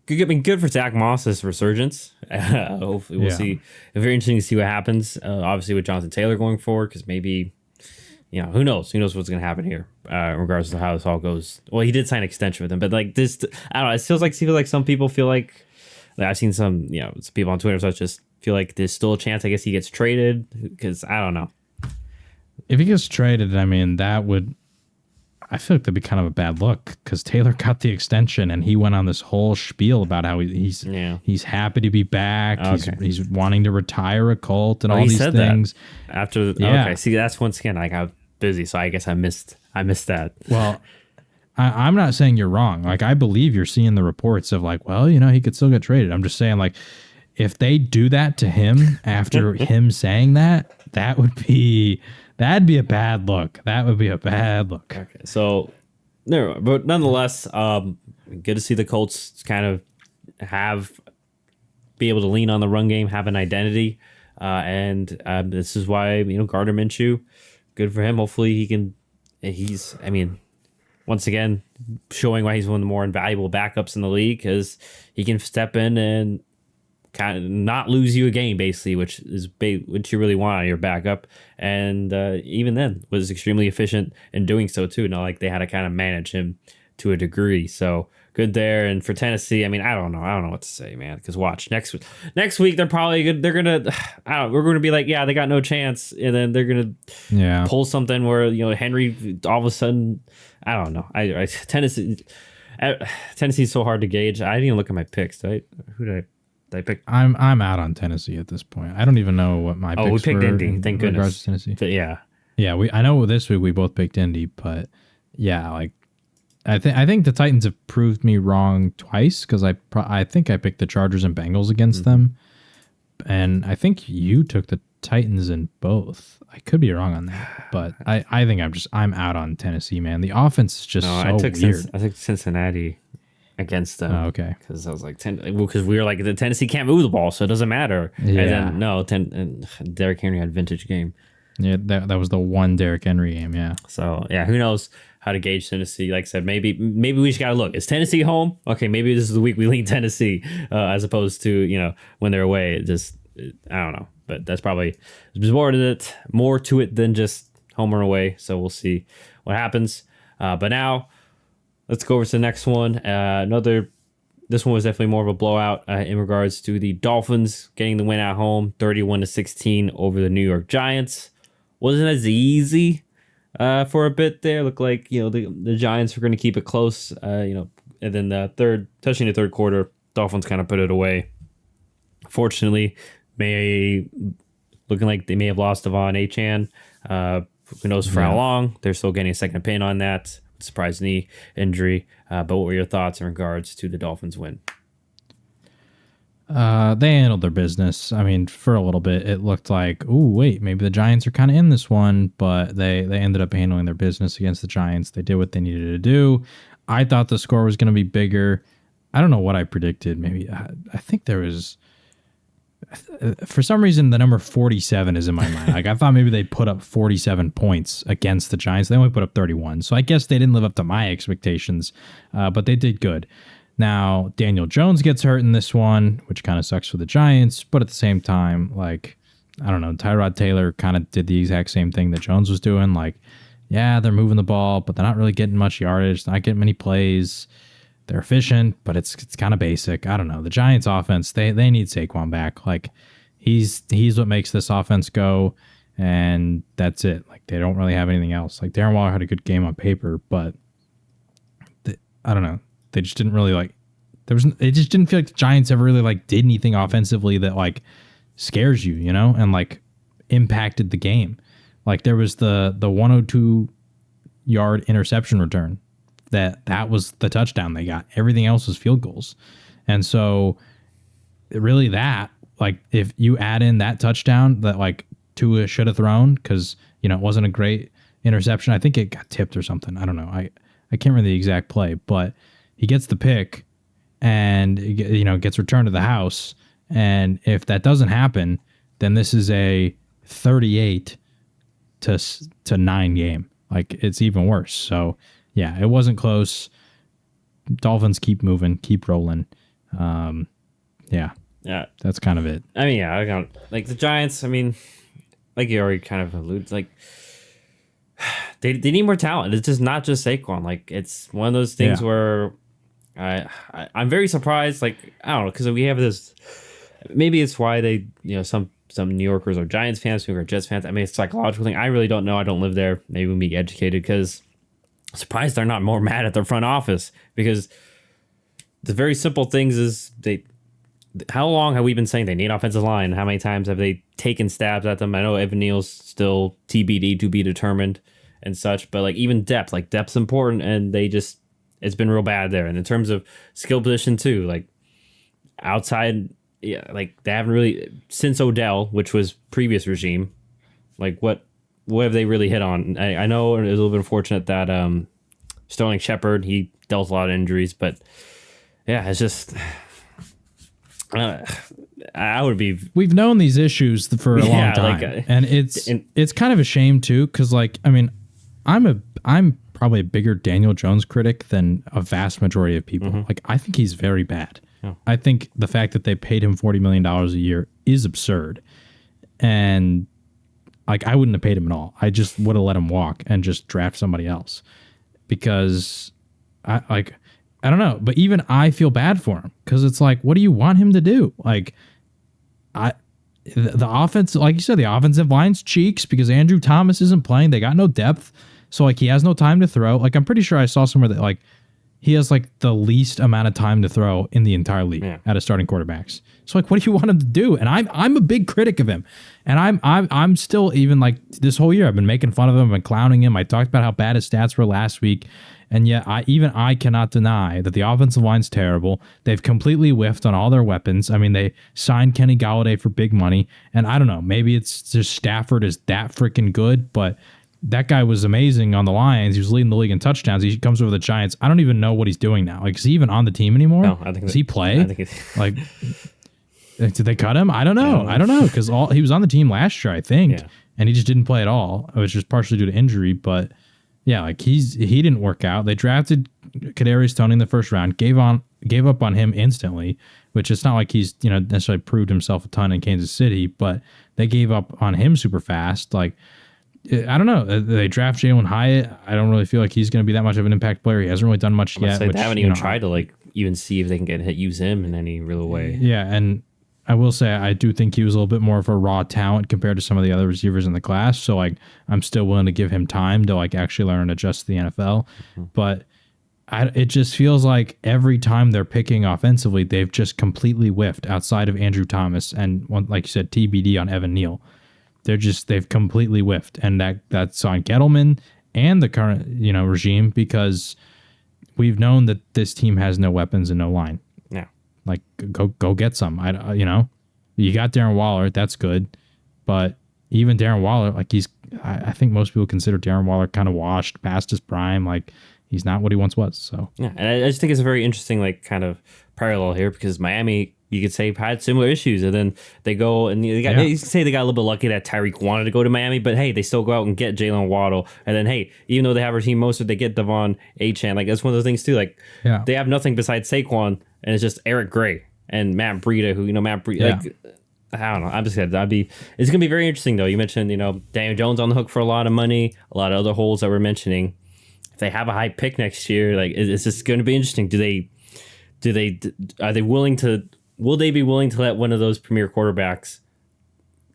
good for Zach Moss's resurgence. Hopefully we'll see. It's very interesting to see what happens. Obviously with Jonathan Taylor going forward, because maybe, you know, who knows? Who knows what's going to happen here in regards to how this all goes. Well, he did sign an extension with him, but like this, I don't know. It feels like some people feel like I've seen some, you know, some people on Twitter such just feel like there's still a chance. I guess he gets traded because I don't know. If he gets traded, I mean, I feel like that'd be kind of a bad look because Taylor got the extension and he went on this whole spiel about how he's happy to be back. Okay. He's wanting to retire a Colt and all these things. Okay, see, that's once again, I got busy, so I guess I missed that. Well, I'm not saying you're wrong. Like, I believe you're seeing the reports of like, well, you know, he could still get traded. I'm just saying, like, if they do that to him after him saying that'd be a bad look. That would be a bad look. Okay, so no, but nonetheless, good to see the Colts kind of be able to lean on the run game, have an identity, and this is why, you know, Gardner Minshew, good for him. Hopefully he's once again showing why he's one of the more invaluable backups in the league, because he can step in and kind of not lose you a game, basically, which you really want out of your backup. And even then was extremely efficient in doing so too. Not like they had to kind of manage him to a degree. So good there. And for Tennessee, I mean, I don't know what to say, man. Because watch next week, they're probably good. We're gonna be like, yeah, they got no chance, and then they're gonna pull something where, you know, Henry all of a sudden, I don't know. Tennessee. Tennessee's so hard to gauge. I didn't even look at my picks. Who did I pick? I'm out on Tennessee at this point. I don't even know what my picks were. We picked Indy. Thank goodness. Tennessee. But yeah. Yeah, I know this week we both picked Indy, but yeah, like I think the Titans have proved me wrong twice because I think I picked the Chargers and Bengals against them, and I think you took the Titans in both. I could be wrong on that, but I think I'm out on Tennessee, man. The offense is just so weird. I took Cincinnati against them. Oh, okay. Because I was like, because we were like, the Tennessee can't move the ball, so it doesn't matter. Yeah. And then and Derrick Henry had vintage game. Yeah, that was the one Derrick Henry game. Yeah. So yeah, who knows how to gauge Tennessee? Like I said, maybe we just gotta look. Is Tennessee home? Okay, maybe this is the week we lean Tennessee as opposed to when they're away. I don't know, but that's probably there's more to it than just home or away. So we'll see what happens. But now let's go over to the next one. This one was definitely more of a blowout in regards to the Dolphins getting the win at home, 31-16 over the New York Giants. Wasn't as easy for a bit there. Looked like the Giants were going to keep it close. And then touching the third quarter, Dolphins kind of put it away. Fortunately, looking like they may have lost Devon Achane. Who knows for how long? They're still getting a second opinion on that. Surprise knee injury. But what were your thoughts in regards to the Dolphins win? They handled their business. I mean, for a little bit, it looked like, maybe the Giants are kind of in this one, but they ended up handling their business against the Giants. They did what they needed to do. I thought the score was going to be bigger. I don't know what I predicted. Maybe I think there was, for some reason, the number 47 is in my mind. Like I thought maybe they put up 47 points against the Giants. They only put up 31. So I guess they didn't live up to my expectations, but they did good. Now, Daniel Jones gets hurt in this one, which kind of sucks for the Giants. But at the same time, like, I don't know, Tyrod Taylor kind of did the exact same thing that Jones was doing. Like, yeah, they're moving the ball, but they're not really getting much yardage, not getting many plays. They're efficient, but it's kind of basic. I don't know. The Giants offense, they need Saquon back. Like, he's what makes this offense go, and that's it. Like, they don't really have anything else. Like, Darren Waller had a good game on paper, but I don't know. They just didn't really it just didn't feel like the Giants ever really did anything offensively that scares you, and impacted the game. Like there was the 102-yard interception return that was the touchdown they got. Everything else was field goals. And so really if you add in that touchdown that Tua should have thrown, because it wasn't a great interception. I think it got tipped or something. I don't know. I can't remember the exact play, but he gets the pick and, gets returned to the house. And if that doesn't happen, then this is a 38-9 game. It's even worse. So, yeah, it wasn't close. Dolphins keep moving, keep rolling. Yeah, that's kind of it. I mean, yeah, I got the Giants. I mean, like you already kind of alluded, they need more talent. It's just not just Saquon. It's one of those things where I'm very surprised. I don't know, because we have this. Maybe it's why they, some New Yorkers are Giants fans, who are Jets fans. I mean, it's a psychological thing. I really don't know. I don't live there. Maybe we'll be educated, because I'm surprised they're not more mad at their front office, because the very simple things is how long have we been saying they need offensive line? How many times have they taken stabs at them? I know Evan Neal's still TBD, to be determined and such, but even depth's important, and it's been real bad there. And in terms of skill position too, outside, they haven't really, since Odell, which was previous regime, what have they really hit on? I know it was a little bit unfortunate that Sterling Shepard, he dealt a lot of injuries, but yeah, it's just I would be. We've known these issues for a long time, and it's kind of a shame too, because I'm probably a bigger Daniel Jones critic than a vast majority of people. Mm-hmm. I think he's very bad. Oh. I think the fact that they paid him $40 million a year is absurd, and I wouldn't have paid him at all. I just would have let him walk and just draft somebody else, because I don't know, but even I feel bad for him, because it's what do you want him to do? The offense, like you said, the offensive line's cheeks because Andrew Thomas isn't playing. They got no depth, so he has no time to throw. I'm pretty sure I saw somewhere that he has like the least amount of time to throw in the entire league out of starting quarterbacks. So like, what do you want him to do? And I'm a big critic of him, and I'm still, even like this whole year I've been making fun of him, I've been clowning him. I talked about how bad his stats were last week, and yet I cannot deny that the offensive line's terrible. They've completely whiffed on all their weapons. I mean, they signed Kenny Golladay for big money, and I don't know, maybe it's just Stafford is that freaking good, but that guy was amazing on the Lions. He was leading the league in touchdowns. He comes over the Giants. I don't even know what he's doing now. Like, is he even on the team anymore? No, I think. Does he play? I think he's like, did they cut him? I don't know. I don't know, because he was on the team last year, I think, and he just didn't play at all. It was just partially due to injury, but yeah, like he didn't work out. They drafted Kadarius Toney in the first round, gave up on him instantly, which it's not like he's necessarily proved himself a ton in Kansas City, but they gave up on him super fast. Like, I don't know. They draft Jalen Hyatt. I don't really feel like he's going to be that much of an impact player. He hasn't really done much yet. They haven't even tried to like even see if they can use him in any real way. Yeah, and I will say I do think he was a little bit more of a raw talent compared to some of the other receivers in the class. So like, I'm still willing to give him time to like actually learn and adjust to the NFL. Mm-hmm. But it just feels like every time they're picking offensively, they've just completely whiffed outside of Andrew Thomas and like you said, TBD on Evan Neal. They've completely whiffed, and that's on Gettleman and the current regime, because we've known that this team has no weapons and no line. Yeah, like go get some. You got Darren Waller, that's good, but even Darren Waller, like I think most people consider Darren Waller kind of washed past his prime. Like, he's not what he once was. So yeah, and I just think it's a very interesting like kind of parallel here, because Miami, you could say, had similar issues, and then they go and you can say they got a little bit lucky that Tyreek wanted to go to Miami, but hey, they still go out and get Jalen Waddle, and then hey, even though they have Raheem Mostert, they get Devon Achane. Like, that's one of those things too. Like, they have nothing besides Saquon, and it's just Eric Gray and Matt Breida, who like, I don't know. I'm just kidding. It's gonna be very interesting though. You mentioned Daniel Jones on the hook for a lot of money, a lot of other holes that we're mentioning. If they have a high pick next year, like, it's just going to be interesting. Will they be willing to let one of those premier quarterbacks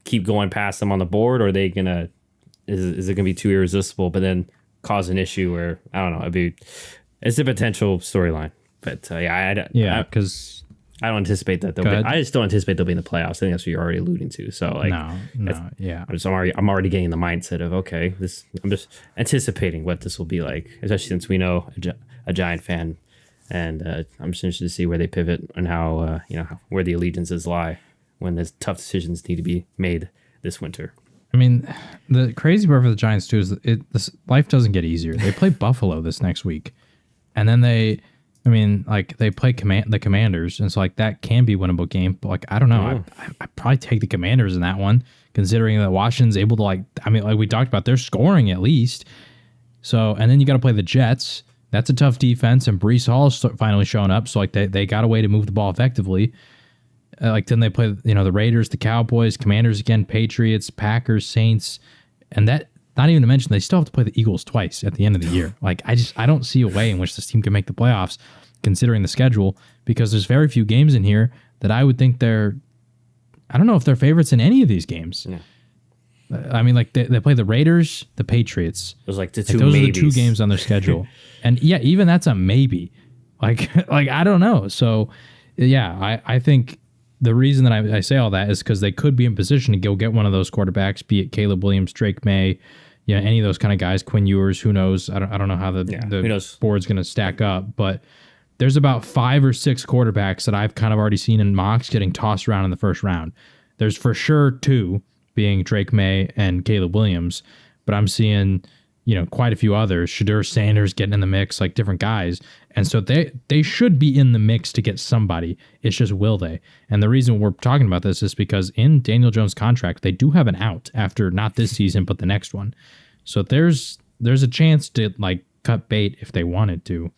keep going past them on the board, or are they gonna is it gonna be too irresistible, but then cause an issue where, I don't know, it's a potential storyline. But because I don't anticipate that I just don't anticipate they'll be in the playoffs. I think that's what you're already alluding to. So like, I'm already getting in the mindset of, okay, I'm just anticipating what this will be like, especially since we know a Giant fan. And I'm just interested to see where they pivot and how, where the allegiances lie when there's tough decisions need to be made this winter. I mean, the crazy part for the Giants, too, is this life doesn't get easier. They play Buffalo this next week. And then they play the Commanders. And so, like, that can be a winnable game. But, like, I don't know. I'd probably take the Commanders in that one, considering that Washington's able to, like we talked about, they're scoring at least. So, and then you got to play the Jets. That's a tough defense, and Breece Hall's finally showing up. So like they got a way to move the ball effectively. Then they play the Raiders, the Cowboys, Commanders again, Patriots, Packers, Saints, and that not even to mention they still have to play the Eagles twice at the end of the year. Like I don't see a way in which this team can make the playoffs, considering the schedule, because there's very few games in here that I would think I don't know if they're favorites in any of these games. Yeah. I mean, like they play the Raiders, the Patriots. Those are the two games on their schedule, and yeah, even that's a maybe. Like I don't know. So yeah, I think the reason that I say all that is because they could be in position to go get one of those quarterbacks, be it Caleb Williams, Drake May, any of those kind of guys, Quinn Ewers. Who knows? I don't know how the board's going to stack up, but there's about 5 or 6 quarterbacks that I've kind of already seen in mocks getting tossed around in the first round. There's for sure 2. Being Drake May and Caleb Williams, but I'm seeing, quite a few others. Shadur Sanders getting in the mix, like different guys. And so they should be in the mix to get somebody. It's just, will they? And the reason we're talking about this is because in Daniel Jones' contract, they do have an out after not this season, but the next one. So there's a chance to like cut bait if they wanted to.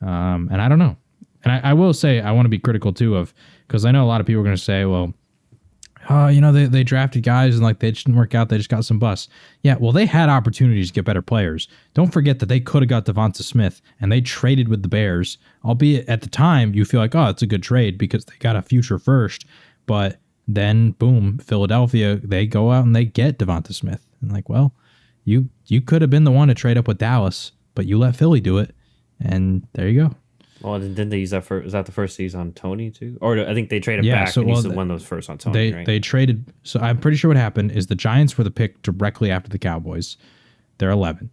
And I don't know. And I will say, I want to be critical too because I know a lot of people are going to say, well, they drafted guys and like they just didn't work out. They just got some busts. Yeah, well, they had opportunities to get better players. Don't forget that they could have got Devonta Smith and they traded with the Bears, albeit at the time you feel like, oh, it's a good trade because they got a future first. But then, boom, Philadelphia, they go out and they get Devonta Smith. And like, well, you could have been the one to trade up with Dallas, but you let Philly do it. And there you go. Well, didn't they use that for? Was that the first they used on Tony too? Or I think they traded Yeah, back so and well, used the one that was first on Tony. Right? they traded. So I'm pretty sure what happened is the Giants were the pick directly after the Cowboys. They're 11.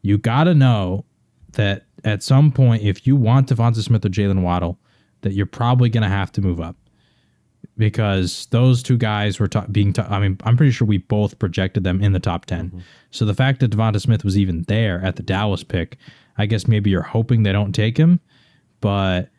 You got to know that at some point, if you want Devonta Smith or Jalen Waddle, that you're probably going to have to move up because those two guys were I mean, I'm pretty sure we both projected them in the top 10. Mm-hmm. So the fact that Devonta Smith was even there at the Dallas pick, I guess maybe you're hoping they don't take him, but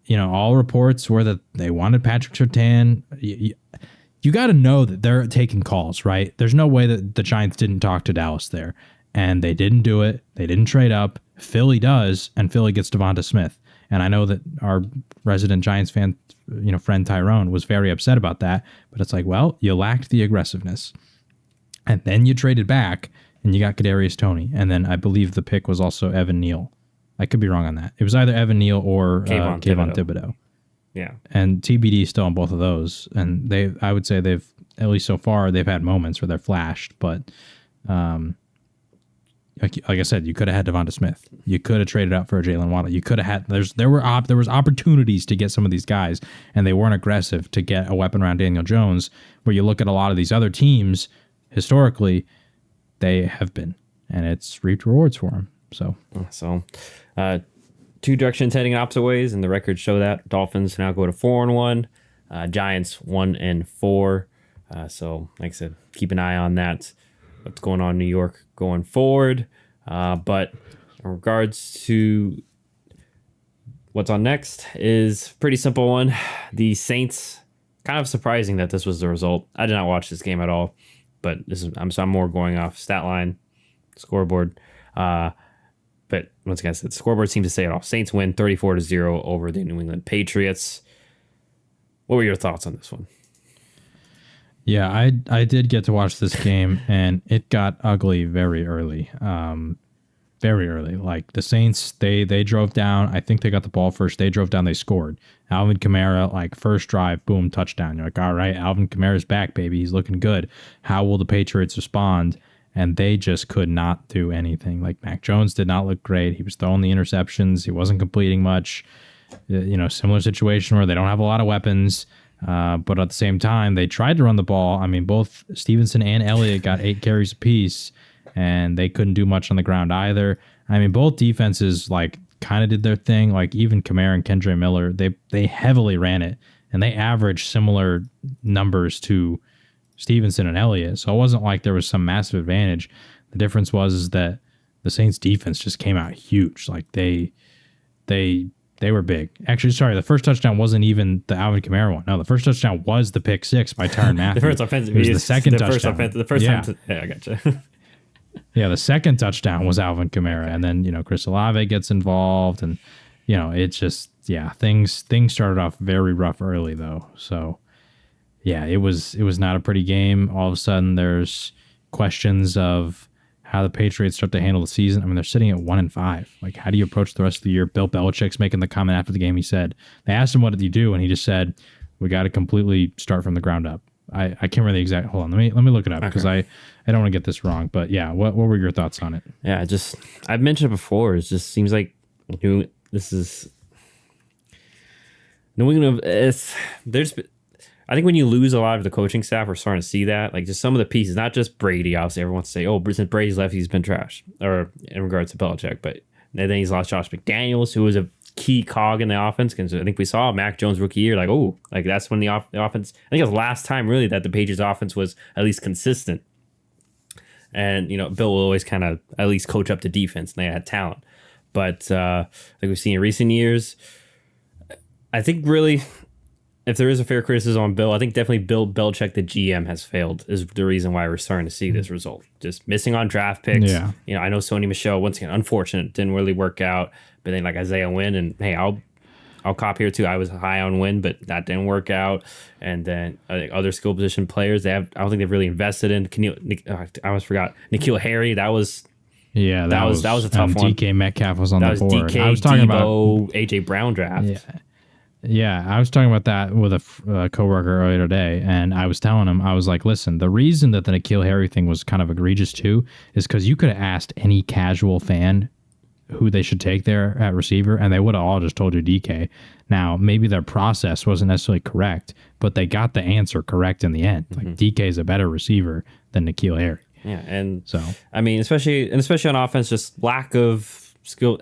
all reports were that they wanted Patrick Surtain. You got to know that they're taking calls, right? There's no way that the Giants didn't talk to Dallas there, and they didn't do it. They didn't trade up. Philly does, and Philly gets Devonta Smith. And I know that our resident Giants fan, friend Tyrone was very upset about that, but it's like, well, you lacked the aggressiveness. And then you traded back, and you got Kadarius Toney. And then I believe the pick was also Evan Neal. I could be wrong on that. It was either Evan Neal or Kayvon Thibodeau. Yeah. And TBD still on both of those. And I would say they've, at least so far, they've had moments where they're flashed. But like I said, you could have had Devonta Smith. You could have traded up for a Jalen Waddle. You could have had, there was opportunities to get some of these guys, and they weren't aggressive to get a weapon around Daniel Jones, where you look at a lot of these other teams, historically, they have been. And it's reaped rewards for them. So two directions heading opposite ways, and the records show that. Dolphins now go to 4-1, Giants 1-4. So, like I said, keep an eye on that. What's going on in New York going forward? But in regards to what's on next, is pretty simple one. The Saints. Kind of surprising that this was the result. I did not watch this game at all, but I'm more going off stat line, scoreboard. But once again, the scoreboard seems to say it all. Saints win 34-0 over the New England Patriots. What were your thoughts on this one? Yeah, I did get to watch this game, and it got ugly very early. Very early. Like, the Saints, they drove down. I think they got the ball first. They drove down. They scored. Alvin Kamara, like, first drive, boom, touchdown. You're like, all right, Alvin Kamara's back, baby. He's looking good. How will the Patriots respond? And they just could not do anything. Like, Mac Jones did not look great. He was throwing the interceptions. He wasn't completing much. Similar situation where they don't have a lot of weapons. But at the same time, they tried to run the ball. I mean, both Stevenson and Elliott got 8 carries apiece, and they couldn't do much on the ground either. I mean, both defenses, like, kind of did their thing. Like, even Kamara and Kendre Miller, they heavily ran it, and they averaged similar numbers to Stevenson and Elliott. So it wasn't like there was some massive advantage. The difference was that the Saints defense just came out huge. Like, they were big. Actually, sorry, the first touchdown wasn't even the Alvin Kamara one. No, the first touchdown was the pick six by Tyrann Mathieu. The first offensive. It was the second touchdown. The first time. Yeah, I gotcha. Yeah, the second touchdown was Alvin Kamara, and then Chris Olave gets involved, and it's just things started off very rough early though. So yeah, it was not a pretty game. All of a sudden, there's questions of how the Patriots start to handle the season. I mean, they're sitting at 1-5. Like, how do you approach the rest of the year? Bill Belichick's making the comment after the game. He said, they asked him, what did you do? And he just said, we got to completely start from the ground up. I can't remember the exact, hold on. Let me look it up because I don't want to get this wrong. But yeah, what were your thoughts on it? Yeah, I've mentioned it before. It just seems like New England, I think when you lose a lot of the coaching staff, we're starting to see that. Like, just some of the pieces, not just Brady. Obviously, everyone wants to say, oh, since Brady's left, he's been trash, or in regards to Belichick. But then he's lost Josh McDaniels, who was a key cog in the offense. Because I think we saw Mac Jones rookie year, like, oh, like that's when the offense, I think it was the last time really that the Patriots offense was at least consistent. And, Bill will always kind of at least coach up the defense, and they had talent. But like we've seen in recent years, I think really, if there is a fair criticism on Bill, I think definitely Bill Belichick, the GM, has failed is the reason why we're starting to see this result. Just missing on draft picks. Yeah. I know Sony Michel, once again, unfortunate, didn't really work out. But then like Isaiah Wynn, and hey, I'll cop here too. I was high on Wynn, but that didn't work out. And then other skill position players, I don't think they've really invested in. I almost forgot N'Keal Harry. That was a tough one. DK Metcalf was on the board. DK, I was talking Debo, about AJ Brown draft. Yeah. Yeah, I was talking about that with a coworker earlier today, and I was telling him, I was like, listen, the reason that the N'Keal Harry thing was kind of egregious too is because you could have asked any casual fan who they should take there at receiver, and they would have all just told you DK. Now, maybe their process wasn't necessarily correct, but they got the answer correct in the end. Like DK is a better receiver than N'Keal Harry. Yeah, and so I mean, especially on offense, just lack of skill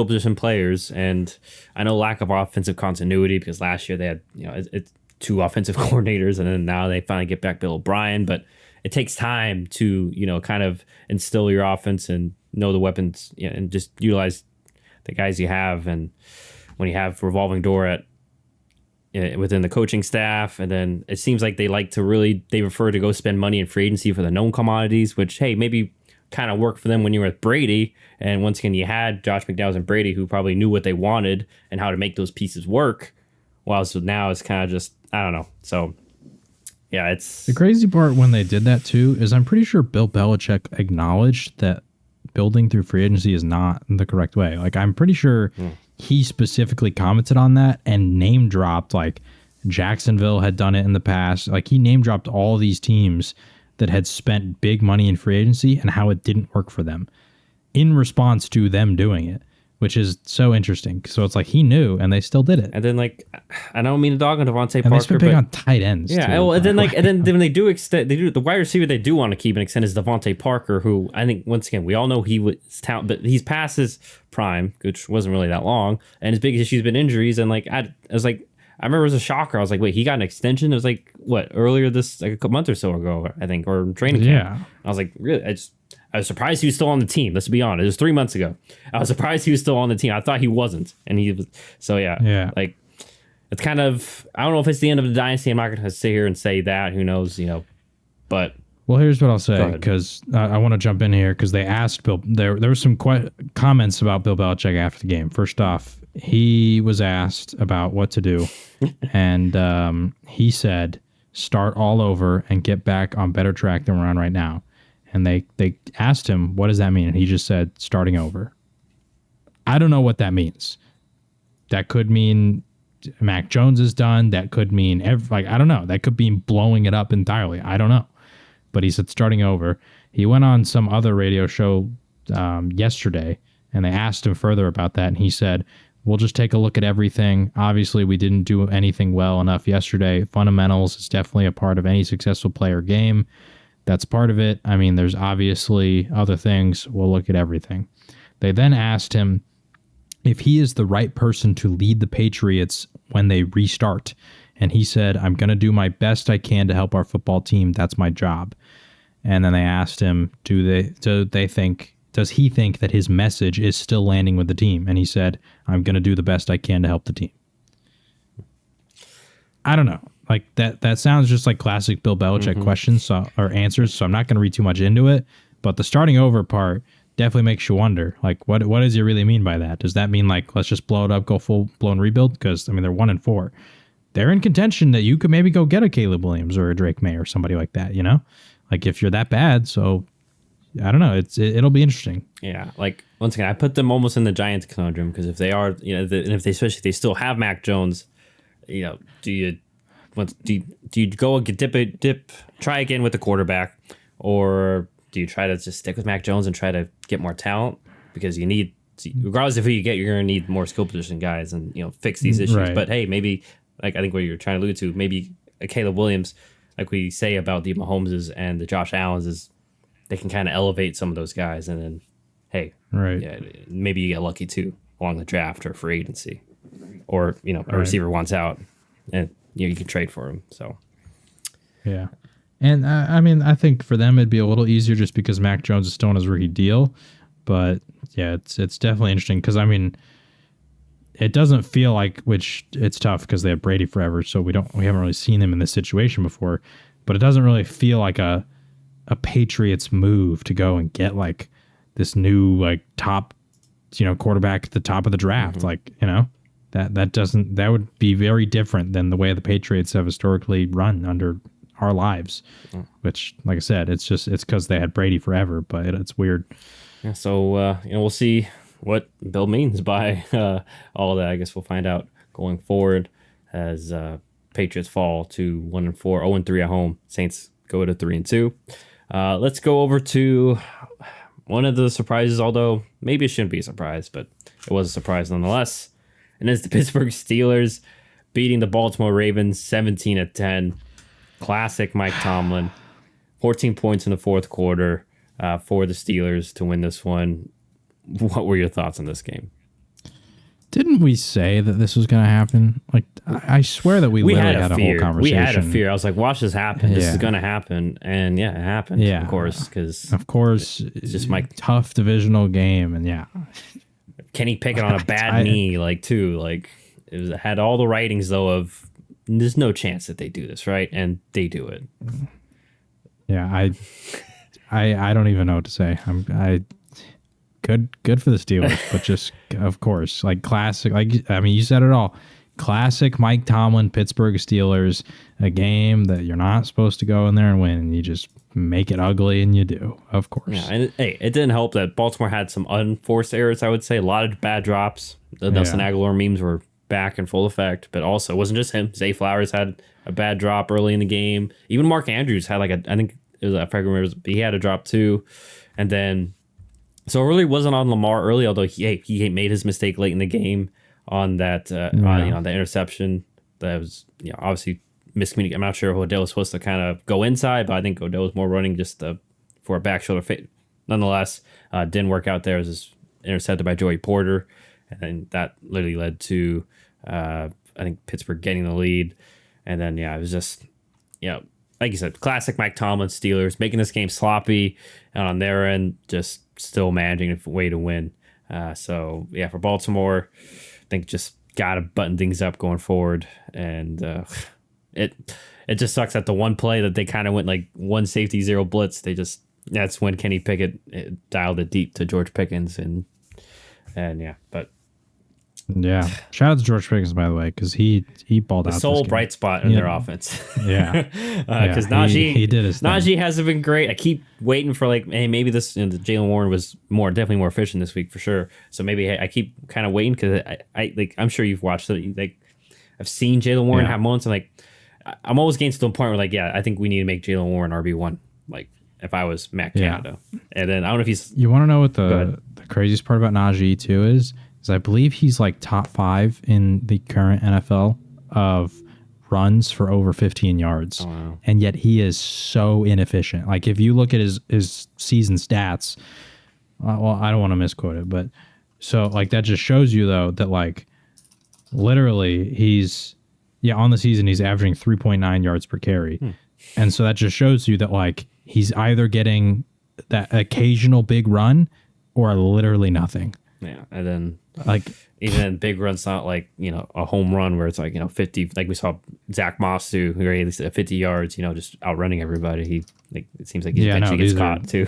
position players, and I know lack of offensive continuity because last year they had it's 2 offensive coordinators, and then now they finally get back Bill O'Brien, but it takes time to kind of instill your offense and know the weapons and just utilize the guys you have, and when you have revolving door within the coaching staff, and then it seems like they prefer to go spend money in free agency for the known commodities, which, hey, maybe kind of worked for them when you were with Brady. And once again, you had Josh McDaniels and Brady who probably knew what they wanted and how to make those pieces work. While so now it's kind of just, I don't know. So, yeah, it's... The crazy part when they did that, too, is I'm pretty sure Bill Belichick acknowledged that building through free agency is not the correct way. Like, I'm pretty sure he specifically commented on that and name dropped, like, Jacksonville had done it in the past. Like, he name dropped all these teams that had spent big money in free agency and how it didn't work for them in response to them doing it, which is so interesting. So it's like he knew and they still did it. And then, like, I don't mean to dog on Devontae Parker, they spent big on tight ends. Yeah, too, well, and then when they do extend, the wide receiver they do want to keep and extend is Devontae Parker, who I think once again we all know he was talent, but he's past his prime, which wasn't really that long, and his biggest issue's been injuries. And like I remember it was a shocker. I was like, wait, he got an extension? It was like what earlier this like a month or so ago, I think, or training camp. Yeah, I was like, really? I was surprised he was still on the team. Let's be honest. It was 3 months ago. I was surprised he was still on the team. I thought he wasn't. And he was. So, yeah. Like, it's kind of, I don't know if it's the end of the dynasty. I'm not going to sit here and say that. Who knows, but. Well, here's what I'll say, because I want to jump in here because they asked Bill. There were some comments about Bill Belichick after the game. First off, he was asked about what to do. And he said, start all over and get back on better track than we're on right now. And they asked him, what does that mean? And he just said, starting over. I don't know what that means. That could mean Mac Jones is done. That could mean, I don't know. That could be blowing it up entirely. I don't know. But he said, starting over. He went on some other radio show yesterday, and they asked him further about that. And he said, we'll just take a look at everything. Obviously, we didn't do anything well enough yesterday. Fundamentals is definitely a part of any successful player game. That's part of it. I mean, there's obviously other things. We'll look at everything. They then asked him if he is the right person to lead the Patriots when they restart. And he said, I'm going to do my best I can to help our football team. That's my job. And then they asked him, does he think that his message is still landing with the team? And he said, I'm going to do the best I can to help the team. I don't know. Like that sounds just like classic Bill Belichick questions or answers. So I'm not going to read too much into it. But the starting over part definitely makes you wonder, like, what does he really mean by that? Does that mean like let's just blow it up, go full blown rebuild? Because I mean they're 1-4. They're in contention that you could maybe go get a Caleb Williams or a Drake May or somebody like that. Like if you're that bad. So I don't know. It'll be interesting. Yeah, like once again, I put them almost in the Giants conundrum because if they are, and especially if they still have Mac Jones, do you go try again with the quarterback, or do you try to just stick with Mac Jones and try to get more talent because you need, regardless of who you get, you're going to need more skill position guys and fix these issues. Right. But hey, maybe like I think what you're trying to allude to, maybe a Caleb Williams, like we say about the Mahomeses and the Josh Allens, is they can kind of elevate some of those guys, and then hey, right, yeah, maybe you get lucky too along the draft or free agency, or a receiver wants out and you can trade for him. So yeah. And I mean, I think for them it'd be a little easier just because Mac Jones is still on his rookie deal. But yeah, it's definitely interesting because I mean, it doesn't feel like, which it's tough because they have Brady forever, so we haven't really seen him in this situation before. But it doesn't really feel like a Patriots move to go and get like this new like top, quarterback at the top of the draft. Like that would be very different than the way the Patriots have historically run under our lives, which, like I said, it's because they had Brady forever, but it's weird. Yeah, so we'll see what Bill means by all of that. I guess we'll find out going forward as Patriots fall to 1-4, 0-3 at home. Saints go to 3-2. Let's go over to one of the surprises, although maybe it shouldn't be a surprise, but it was a surprise nonetheless. And it's the Pittsburgh Steelers beating the Baltimore Ravens 17-10. Classic Mike Tomlin. 14 points in the fourth quarter for the Steelers to win this one. What were your thoughts on this game? Didn't we say that this was going to happen? Like, I swear that we literally had a whole conversation. We had a fear. I was like, watch this happen. This is going to happen. And yeah, it happened. Yeah. Of course. It's just Mike. Tough divisional game. And yeah. Kenny Pickett on a bad knee, it had all the writings, though, of there's no chance that they do this, right? And they do it. Yeah, I don't even know what to say. Good for the Steelers, but just, of course, like classic, you said it all. Classic Mike Tomlin, Pittsburgh Steelers, a game that you're not supposed to go in there and win, and you just make it ugly, and you do, of course. Yeah, and it didn't help that Baltimore had some unforced errors, I would say. A lot of bad drops. The Nelson Aguilar memes were back in full effect, but also it wasn't just him. Zay Flowers had a bad drop early in the game. Even Mark Andrews had he had a drop too. And then, so it really wasn't on Lamar early, although he made his mistake late in the game on that, the interception. That was, obviously miscommunication. I'm not sure if Odell was supposed to kind of go inside, but I think Odell was more running just for a back shoulder fade. Nonetheless, didn't work out there. It was intercepted by Joey Porter. And then that literally led to, I think, Pittsburgh getting the lead. And then, it was just, like you said, classic Mike Tomlin Steelers, making this game sloppy, and on their end, just still managing a way to win. For Baltimore, I think just got to button things up going forward. And it just sucks that the one play that they kind of went like one safety, zero blitz, that's when Kenny Pickett dialed it deep to George Pickens. Yeah, shout out to George Pickens, by the way, because he balled out. The sole bright spot in their offense. Yeah, because Najee he did his thing. Najee hasn't been great. I keep waiting for maybe this. Jalen Warren was definitely more efficient this week for sure. So maybe I keep kind of waiting because I'm sure you've watched it. I've seen Jalen Warren have moments, and I'm always getting to the point where I think we need to make Jalen Warren RB1. If I was Matt Canada, and then I don't know if he's. You want to know what the craziest part about Najee too is I believe he's top 5 in the current NFL of runs for over 15 yards. Oh, wow. And yet he is so inefficient. If you look at his season stats, well, I don't want to misquote it, but so that just shows you though that literally he's on the season he's averaging 3.9 yards per carry. And so that just shows you that he's either getting that occasional big run or literally nothing. Yeah, and then even in big runs, not a home run where it's 50, like we saw Zach Moss do, where he at 50 yards, just outrunning everybody. He it seems like he eventually gets caught too.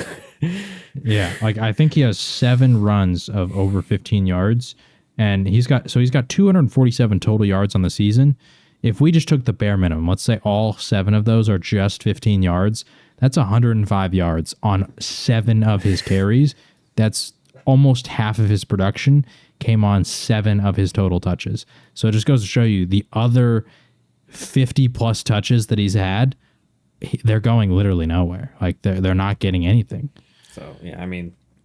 Yeah, I think he has 7 runs of over 15 yards, and he's got 247 total yards on the season. If we just took the bare minimum, let's say all 7 of those are just 15 yards, that's 105 yards on 7 of his carries. That's almost half of his production came on 7 of his total touches. So it just goes to show you the other 50 plus touches that he's had, they're going literally nowhere. They're not getting anything. So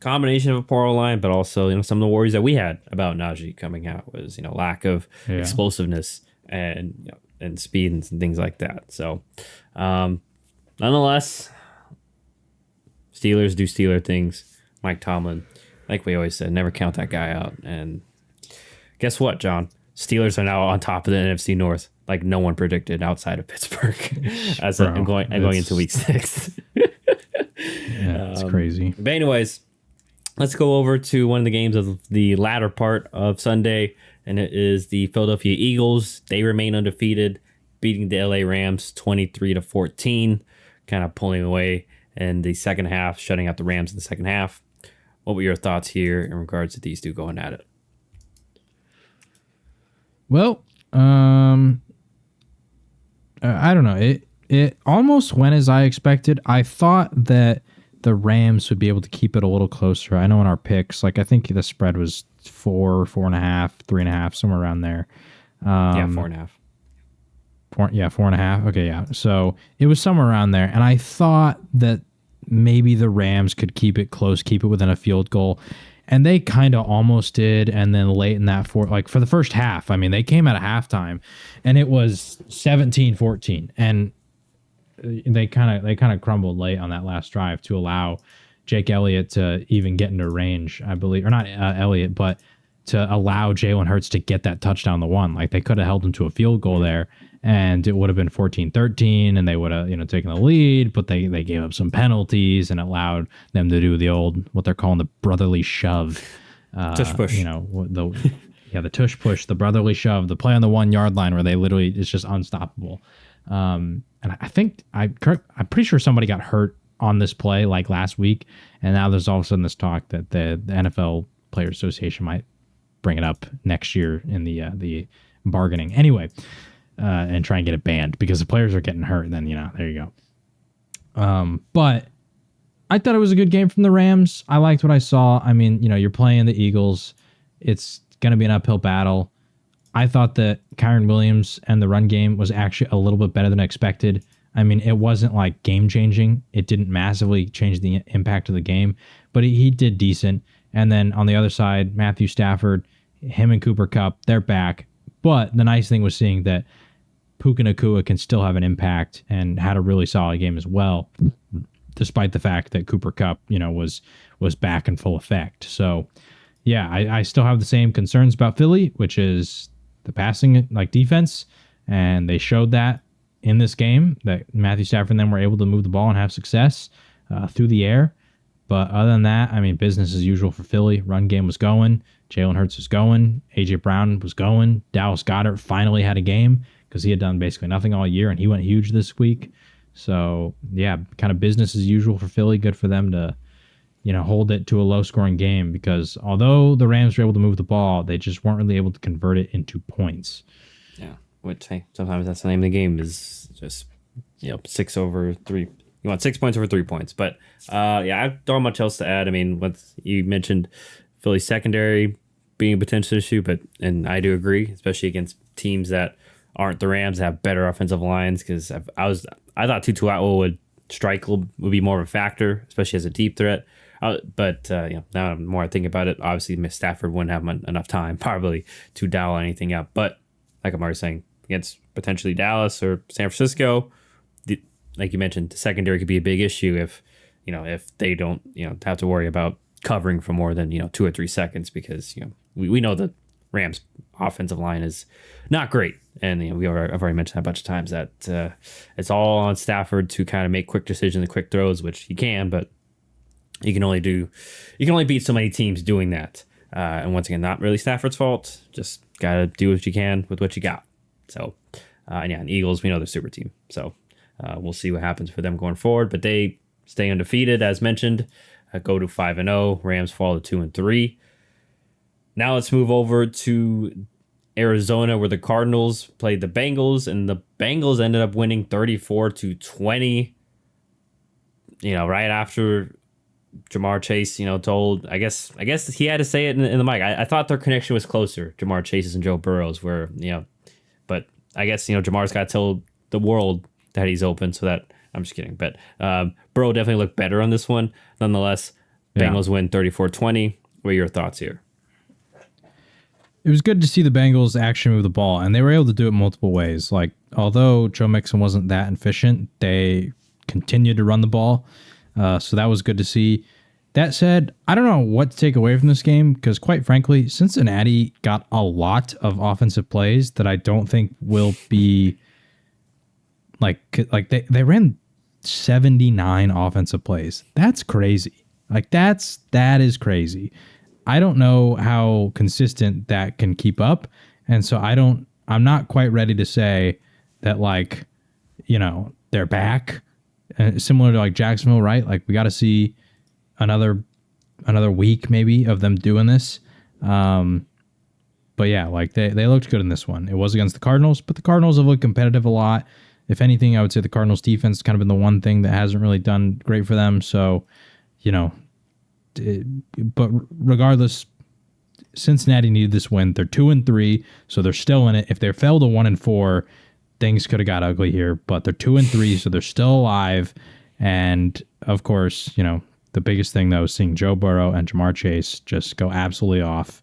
combination of a poor line, but also some of the worries that we had about Najee coming out was lack of explosiveness and speed and things like that. So nonetheless, Steelers do Steeler things. Mike Tomlin, like we always said, never count that guy out. And guess what, John? Steelers are now on top of the NFC North, like no one predicted outside of Pittsburgh. I'm going into week 6. It's crazy. But anyways, let's go over to one of the games of the latter part of Sunday, and it is the Philadelphia Eagles. They remain undefeated, beating the LA Rams 23-14, kind of pulling away in the second half, shutting out the Rams in the second half. What were your thoughts here in regards to these two going at it? Well, I don't know. It almost went as I expected. I thought that the Rams would be able to keep it a little closer. I know in our picks, I think the spread was 4, 4.5, 3.5, somewhere around there. 4.5. 4.5. Okay, yeah. So it was somewhere around there, and I thought that maybe the Rams could keep it close, keep it within a field goal. And they kind of almost did. And then late in that for the first half, I mean, they came out of halftime and it was 17-14. And they kind of crumbled late on that last drive to allow Jake Elliott to even get into range, I believe, or not Elliott, but to allow Jalen Hurts to get that touchdown the one. Like, they could have held him to a field goal there, and it would have been 14-13, and they would have, taken the lead, but they gave up some penalties and allowed them to do the old, what they're calling the brotherly shove. Tush push. The tush push, the brotherly shove, the play on the 1 yard line where they literally, it's just unstoppable. And I think, I'm pretty sure somebody got hurt on this play like last week, and now there's all of a sudden this talk that the NFL Players Association might bring it up next year in the bargaining anyway, and try and get it banned because the players are getting hurt. And then, there you go. But I thought it was a good game from the Rams. I liked what I saw. I mean, you're playing the Eagles. It's going to be an uphill battle. I thought that Kyron Williams and the run game was actually a little bit better than expected. I mean, it wasn't like game changing. It didn't massively change the impact of the game, but he did decent. And then on the other side, Matthew Stafford, him and Cooper Kupp, they're back. But the nice thing was seeing that Puka Nacua can still have an impact and had a really solid game as well, despite the fact that Cooper Kupp, was back in full effect. So, yeah, I still have the same concerns about Philly, which is the passing defense, and they showed that in this game, that Matthew Stafford and them were able to move the ball and have success through the air. But other than that, I mean, business as usual for Philly. Run game was going. Jalen Hurts was going. A.J. Brown was going. Dallas Goedert finally had a game because he had done basically nothing all year, and he went huge this week. So, yeah, kind of business as usual for Philly. Good for them to, hold it to a low-scoring game because although the Rams were able to move the ball, they just weren't really able to convert it into points. Yeah, which, hey, sometimes that's the name of the game is just, 6 over 3. You want 6 points over 3 points. But, I don't have much else to add. I mean, what you mentioned, Philly's secondary being a potential issue, and I do agree, especially against teams that aren't the Rams, that have better offensive lines, because I thought Tutu Atwell would be more of a factor, especially as a deep threat. But now the more I think about it, obviously Miss Stafford wouldn't have enough time probably to dial anything up. But like I'm already saying, against potentially Dallas or San Francisco, like you mentioned, the secondary could be a big issue if they don't have to worry about covering for more than 2 or 3 seconds, because we know the Rams offensive line is not great, and I've already mentioned that a bunch of times that it's all on Stafford to kind of make quick decisions and quick throws, which he can, but you can only beat so many teams doing that. And once again, not really Stafford's fault. Just gotta do what you can with what you got. So, and Eagles, we know they're a super team. So we'll see what happens for them going forward. But they stay undefeated, as mentioned. Go to 5-0. Rams fall to 2-3. Now let's move over to Arizona, where the Cardinals played the Bengals, and the Bengals ended up winning 34-20. Right after Jamar Chase, told, I guess he had to say it in the mic. I thought their connection was closer, Jamar Chase's and Joe Burrow's, where, but I guess, Jamar's got to tell the world that he's open, so that, I'm just kidding. But Burrow definitely looked better on this one. Nonetheless, Bengals win 34-20. What are your thoughts here? It was good to see the Bengals actually move the ball, and they were able to do it multiple ways. Like, although Joe Mixon wasn't that efficient, they continued to run the ball. So that was good to see. That said, I don't know what to take away from this game because, quite frankly, Cincinnati got a lot of offensive plays that I don't think will be like they ran 79 offensive plays. That's crazy. That is crazy. I don't know how consistent that can keep up, and so I'm not quite ready to say that they're back. Similar to Jacksonville, right? We got to see another week maybe of them doing this. But yeah, they looked good in this one. It was against the Cardinals, but the Cardinals have looked competitive a lot. If anything, I would say the Cardinals defense has kind of been the one thing that hasn't really done great for them. So, but regardless, Cincinnati needed this win. They're 2-3, so they're still in it. If they fell to 1-4, things could have got ugly here, but they're 2-3, so they're still alive. And of course, the biggest thing though is seeing Joe Burrow and Jamar Chase just go absolutely off.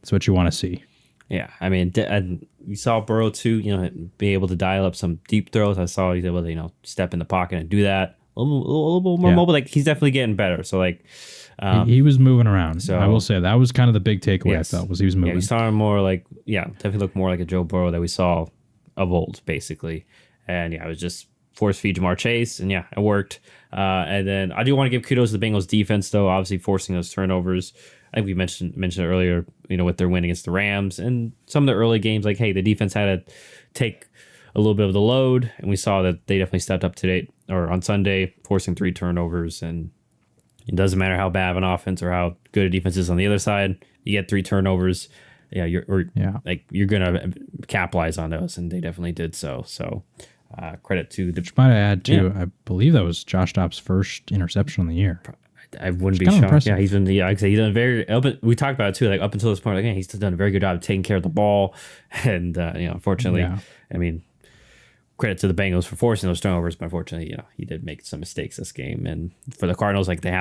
That's what you want to see. Yeah, I mean, and you saw Burrow too. Be able to dial up some deep throws. I saw he's able to step in the pocket and do that a little bit more mobile. Like he's definitely getting better. So like, he was moving around. So I will say that was kind of the big takeaway. Yes. I felt was he was moving. Yeah, we saw him more like definitely looked more like a Joe Burrow that we saw of old, basically. And it was just force feed Jamar Chase, and it worked. And then I do want to give kudos to the Bengals defense, though, obviously forcing those turnovers. I think we mentioned it earlier, with their win against the Rams and some of the early games. Like, hey, the defense had to take a little bit of the load, and we saw that they definitely stepped up today or on Sunday, forcing 3 turnovers. And it doesn't matter how bad of an offense or how good a defense is on the other side, you get 3 turnovers. You're gonna capitalize on those, and they definitely did so. So. Credit to the. Which might add too. I believe that was Josh Dobbs' first interception of the year. I wouldn't be shocked. Impressive. Yeah, he's been. Yeah, he's done we talked about it too. Like up until this point, he's done a very good job of taking care of the ball, and unfortunately, I mean, credit to the Bengals for forcing those turnovers, but unfortunately, he did make some mistakes this game. And for the Cardinals, like you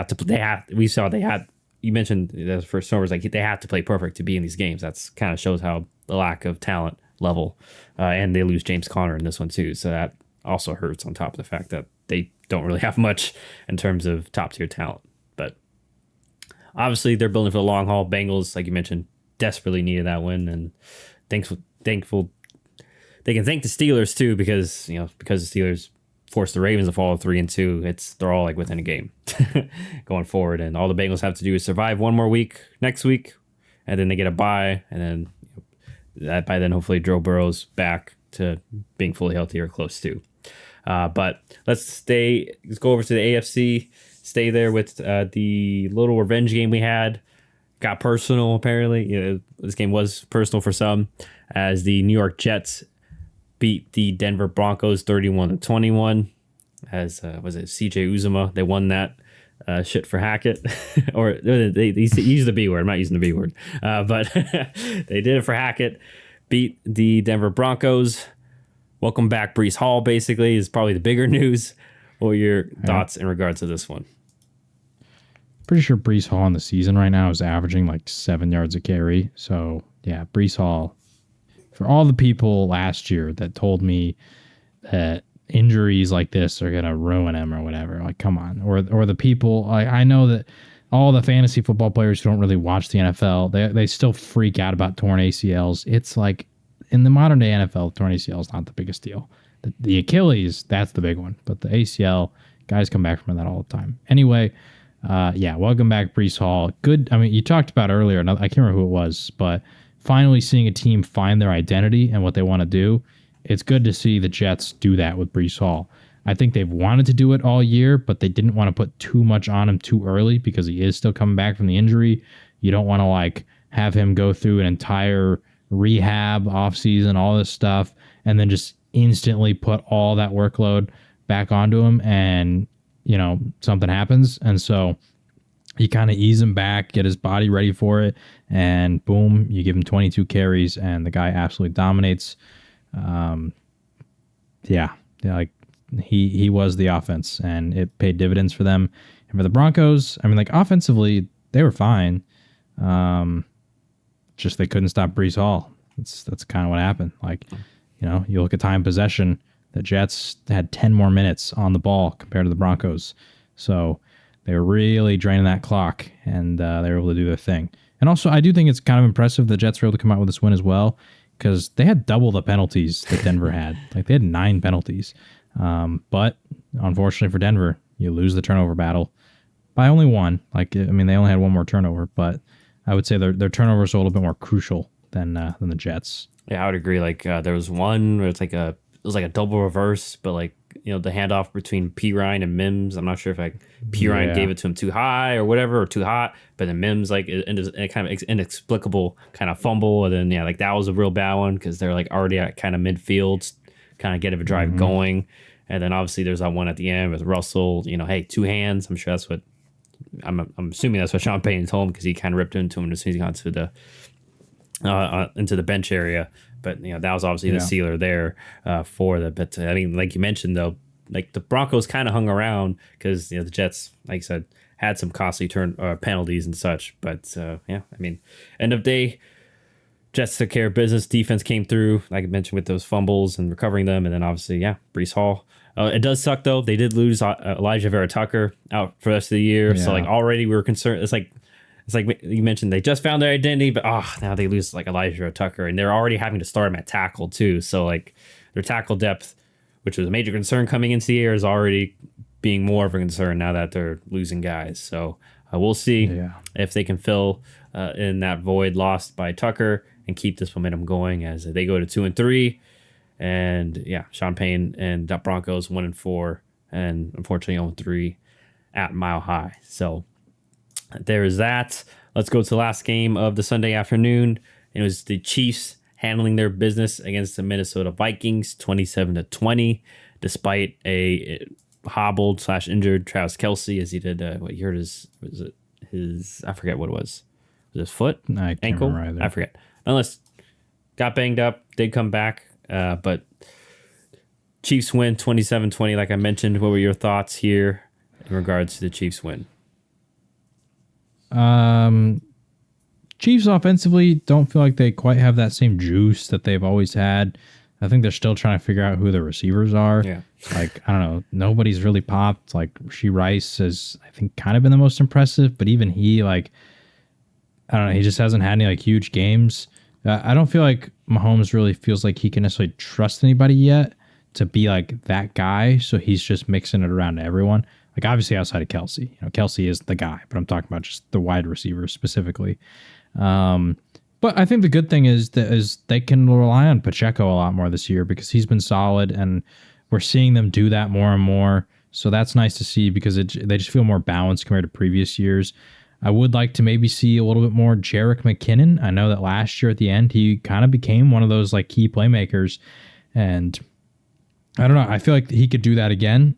mentioned the first turnovers, like they have to play perfect to be in these games. That's kind of shows how the lack of talent level, and they lose James Conner in this one too, so that also hurts on top of the fact that they don't really have much in terms of top tier talent. But obviously they're building for the long haul. Bengals, like you mentioned, desperately needed that win, and thankful they can thank the Steelers too, because the Steelers forced the Ravens to fall 3-2. They're all like within a game going forward, and all the Bengals have to do is survive one more week next week, and then they get a bye, and then that by then hopefully Joe Burrow's back to being fully healthy or close to. But let's go over to the AFC, stay there with the little revenge game we had. Got personal, apparently. This game was personal for some, as the New York Jets beat the Denver Broncos 31-21. As was it CJ Uzomah? They won that. Shit for Hackett, or they use the B word. I'm not using the B word, but they did it for Hackett. Beat the Denver Broncos. Welcome back, Breece Hall. Basically, is probably the bigger news. What are your thoughts in regards to this one? Pretty sure Breece Hall in the season right now is averaging like 7 yards a carry. So yeah, Breece Hall. For all the people last year that told me that injuries like this are gonna ruin him or whatever, like come on, or the people, I know that all the fantasy football players who don't really watch the NFL, they still freak out about torn ACLs. It's like in the modern day NFL, torn ACL is not the biggest deal. The Achilles, that's the big one, but the ACL, guys come back from that all the time. Anyway, welcome back, Breece Hall. Good. I mean, you talked about earlier, I can't remember who it was, but finally seeing a team find their identity and what they want to do. It's good to see the Jets do that with Breece Hall. I think they've wanted to do it all year, but they didn't want to put too much on him too early because he is still coming back from the injury. You don't want to have him go through an entire rehab offseason, all this stuff, and then just instantly put all that workload back onto him and, something happens. And so you kind of ease him back, get his body ready for it, and boom, you give him 22 carries, and the guy absolutely dominates. He was the offense, and it paid dividends for them. And for the Broncos, offensively, they were fine. Just they couldn't stop Breece Hall. That's kind of what happened. You look at time possession, the Jets had 10 more minutes on the ball compared to the Broncos. So they were really draining that clock, and they were able to do their thing. And also, I do think it's kind of impressive the Jets were able to come out with this win as well, because they had double the penalties that Denver had. They had 9 penalties. But unfortunately for Denver, you lose the turnover battle by only 1. They only had 1 more turnover, but I would say their turnovers are a little bit more crucial than the Jets. Yeah, I would agree. There was one where it was like a double reverse, but the handoff between P. Ryan and Mims. I'm not sure if P. Ryan gave it to him too high or whatever, or too hot, but then Mims it kind of inexplicable kind of fumble, and then that was a real bad one because they're already at kind of midfield, kind of getting a drive going, and then obviously there's that one at the end with Russell. Hey, 2 hands. I'm sure that's what I'm assuming that's what Sean Payton told him because he kind of ripped into him as soon as he got into the bench area. But that was obviously the sealer there for the. But like you mentioned though, like the Broncos kind of hung around because the Jets, like I said, had some costly penalties and such. But yeah, I mean, end of day, Jets took care of business. Defense came through, like I mentioned, with those fumbles and recovering them, and then obviously, yeah, Breece Hall. It does suck though. They did lose Elijah Vera Tucker out for the rest of the year, so like already we were concerned. It's like you mentioned, they just found their identity, but now they lose like Elijah Vera Tucker, and they're already having to start him at tackle too. So like their tackle depth, which was a major concern coming into the year, is already being more of a concern now that they're losing guys. So we'll see if they can fill in that void lost by Tucker and keep this momentum going as they go to 2-3. And yeah, Sean Payne and the Broncos 1-4, and unfortunately 0-3 at Mile High. So there is that. Let's go to the last game of the Sunday afternoon. It was the Chiefs handling their business against the Minnesota Vikings, 27-20, despite a hobbled / injured Travis Kelce, as he did what he hurt his I forget what it was. Was it his foot? Ankle? I forget. Unless got banged up, did come back. But Chiefs win 27-20, like I mentioned. What were your thoughts here in regards to the Chiefs win? Chiefs offensively don't feel like they quite have that same juice that they've always had. I think they're still trying to figure out who the receivers are. Yeah. Like, I don't know. Nobody's really popped. Like, Rashee Rice has, I think, kind of been the most impressive, but even he, like, I don't know. He just hasn't had any, like, huge games. I don't feel like Mahomes really feels like he can necessarily trust anybody yet to be like that guy. So he's just mixing it around to everyone. Like obviously outside of Kelce, Kelce is the guy, but I'm talking about just the wide receivers specifically. But I think the good thing is they can rely on Pacheco a lot more this year because he's been solid, and we're seeing them do that more and more. So that's nice to see because they just feel more balanced compared to previous years. I would like to maybe see a little bit more Jerick McKinnon. I know that last year at the end, he kind of became one of those like key playmakers. And I don't know. I feel like he could do that again,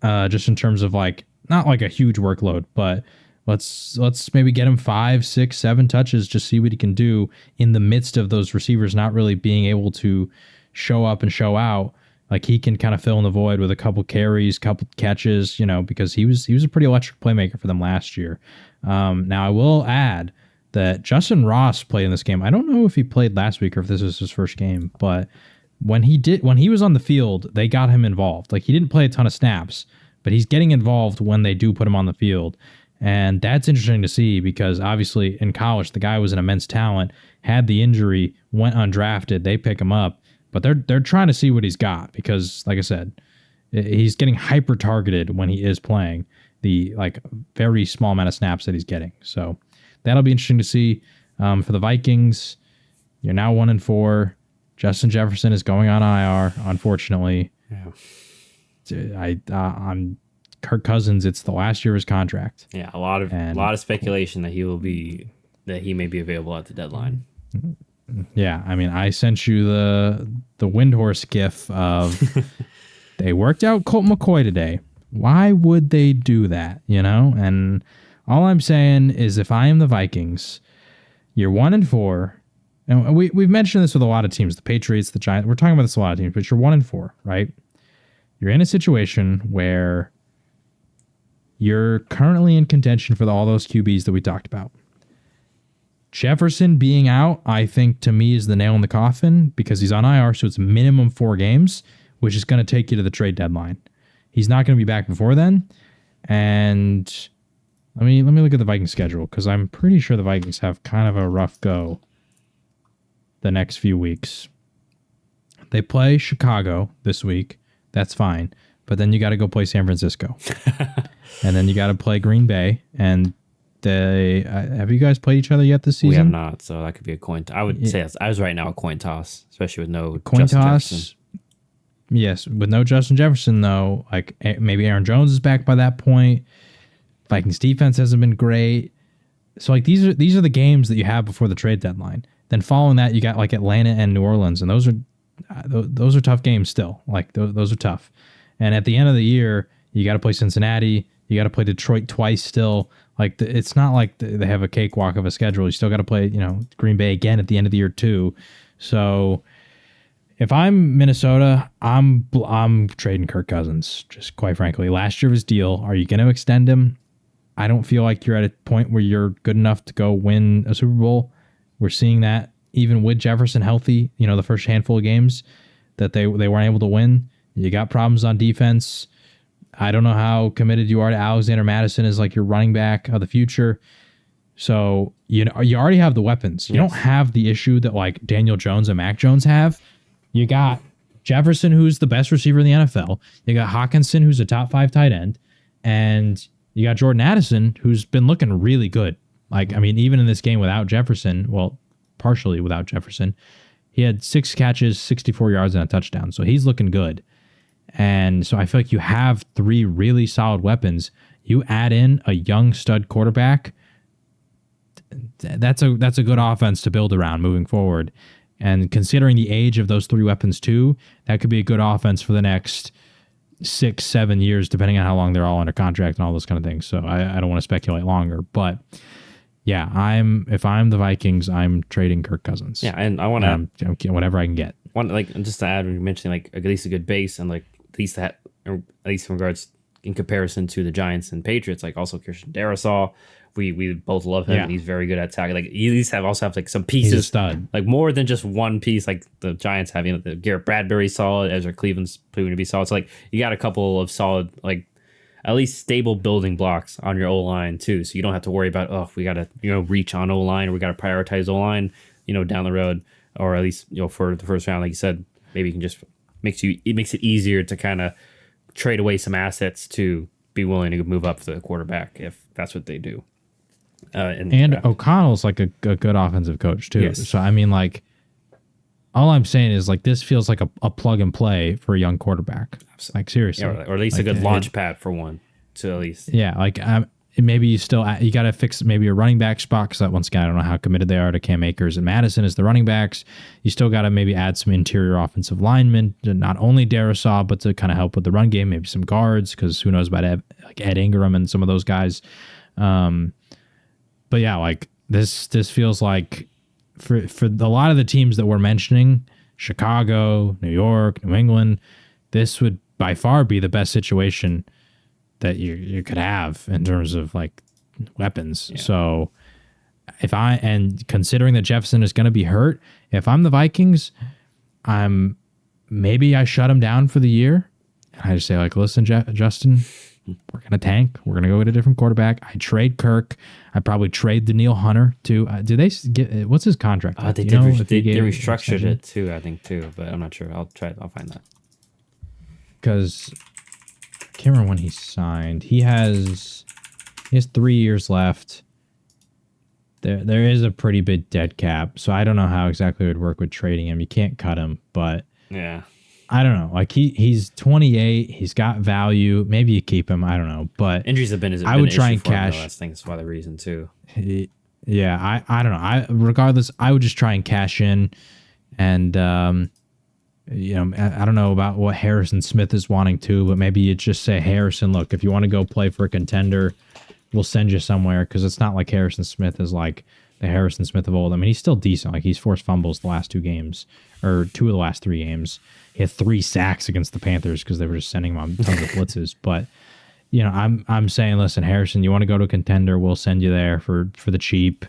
just in terms of like, not like a huge workload, but let's maybe get him 5, 6, 7 touches, just see what he can do in the midst of those receivers not really being able to show up and show out. Like he can kind of fill in the void with a couple carries, couple catches, because he was a pretty electric playmaker for them last year. Now I will add that Justin Ross played in this game. I don't know if he played last week or if this was his first game, but when he was on the field, they got him involved. Like he didn't play a ton of snaps, but he's getting involved when they do put him on the field. And that's interesting to see because obviously in college, the guy was an immense talent, had the injury, went undrafted, they pick him up. But they're trying to see what he's got because, like I said, he's getting hyper targeted when he is playing the like very small amount of snaps that he's getting. So that'll be interesting to see. For the Vikings, you're now 1-4. Justin Jefferson is going on IR, unfortunately. Yeah. On Kirk Cousins, it's the last year of his contract. Yeah, a lot of speculation that he may be available at the deadline. Yeah, I mean, I sent you the Windhorse gif of they worked out Colt McCoy today. Why would they do that, And all I'm saying is if I am the Vikings, you're 1-4, and we've mentioned this with a lot of teams, the Patriots, the Giants. We're talking about this with a lot of teams, but you're 1-4, right? You're in a situation where you're currently in contention for all those QBs that we talked about. Jefferson being out, I think, to me, is the nail in the coffin because he's on IR, so it's minimum 4 games, which is going to take you to the trade deadline. He's not going to be back before then. And let me look at the Vikings schedule because I'm pretty sure the Vikings have kind of a rough go the next few weeks. They play Chicago this week. That's fine. But then you got to go play San Francisco. And then you got to play Green Bay. And have you guys played each other yet this season? We have not, so that could be a coin. I would say I was right now a coin toss, especially with no coin Justin toss. Jefferson. Yes, with no Justin Jefferson though, like maybe Aaron Jones is back by that point. Vikings defense hasn't been great, so like these are the games that you have before the trade deadline. Then following that, you got like Atlanta and New Orleans, and those are tough games still. Like those are tough. And at the end of the year, you got to play Cincinnati. You got to play Detroit twice still. Like it's not like they have a cakewalk of a schedule. You still got to play, Green Bay again at the end of the year too. So if I'm Minnesota, I'm trading Kirk Cousins. Just quite frankly, last year of his deal. Are you going to extend him? I don't feel like you're at a point where you're good enough to go win a Super Bowl. We're seeing that even with Jefferson healthy, the first handful of games that they weren't able to win. You got problems on defense. I don't know how committed you are to Alexander Madison as like your running back of the future. So, you already have the weapons. You don't have the issue that like Daniel Jones and Mac Jones have. You got Jefferson, who's the best receiver in the NFL. You got Hawkinson, who's a top 5 tight end. And you got Jordan Addison, who's been looking really good. Like, I mean, even in this game without Jefferson, well, partially without Jefferson, he had 6 catches, 64 yards, and a touchdown. So he's looking good. And so I feel like you have 3 really solid weapons. You add in a young stud quarterback. That's a good offense to build around moving forward. And considering the age of those 3 weapons too, that could be a good offense for the next 6-7 years, depending on how long they're all under contract and all those kind of things. So I don't want to speculate longer, but yeah, if I'm the Vikings, I'm trading Kirk Cousins. Yeah, and I want to whatever I can get. Just to add, when you mentioned like at least a good base and like at least in regards in comparison to the Giants and Patriots, like also Christian Darrisaw. We both love him. Yeah. And he's very good at tackling. Like you at least also have like some pieces, he's a stud. Like more than just one piece. Like the Giants have, the Garrett Bradbury solid, Ezra Cleveland's proving to be solid. So like you got a couple of solid, like at least stable building blocks on your O line too. So you don't have to worry about we got to reach on O line, or we got to prioritize O line down the road, or at least for the first round, like you said, maybe you can just it makes it easier to kind of trade away some assets to be willing to move up for the quarterback if that's what they do. And O'Connell's like a good offensive coach too. Yes. So I mean, like, all I'm saying is like this feels like a plug and play for a young quarterback. Absolutely. Like seriously, or at least like a good launch pad for one. To at least like maybe you got to fix maybe a running back spot, because once again I don't know how committed they are to Cam Akers and Madison as the running backs. You still got to maybe add some interior offensive linemen, to not only Darrisaw but to kind of help with the run game. Maybe some guards, because who knows about Ed Ingram and some of those guys. But yeah, like this feels like for a lot of the teams that we're mentioning, Chicago, New York, New England, this would by far be the best situation that you could have in terms of like weapons. Yeah. So considering that Jefferson is going to be hurt, if I'm the Vikings, maybe I shut him down for the year. And I just say like, listen, Justin, we're going to tank. We're going to go get a different quarterback. I trade Kirk. I probably trade Danielle Hunter too. Do they get, what's his contract? They restructured it too, I think too, but I'm not sure. I'll find that. Because I can't remember when he signed. He has 3 years left. There is a pretty big dead cap, so I don't know how exactly it would work with trading him. You can't cut him, but yeah. I don't know. Like he's 28. He's got value. Maybe you keep him. I don't know. But injuries have been. I would try and cash. I think that's why the reason too. Yeah, I don't know. Regardless, I would just try and cash in, and I don't know about what Harrison Smith is wanting to, but maybe you just say, Harrison, look, if you want to go play for a contender, we'll send you somewhere, because it's not like Harrison Smith is like the Harrison Smith of old. I mean, he's still decent. Like he's forced fumbles the last 2 games, or 2 of the last 3 games. He had 3 sacks against the Panthers because they were just sending him on tons of blitzes. But I'm saying, listen, Harrison, you want to go to a contender? We'll send you there for the cheap.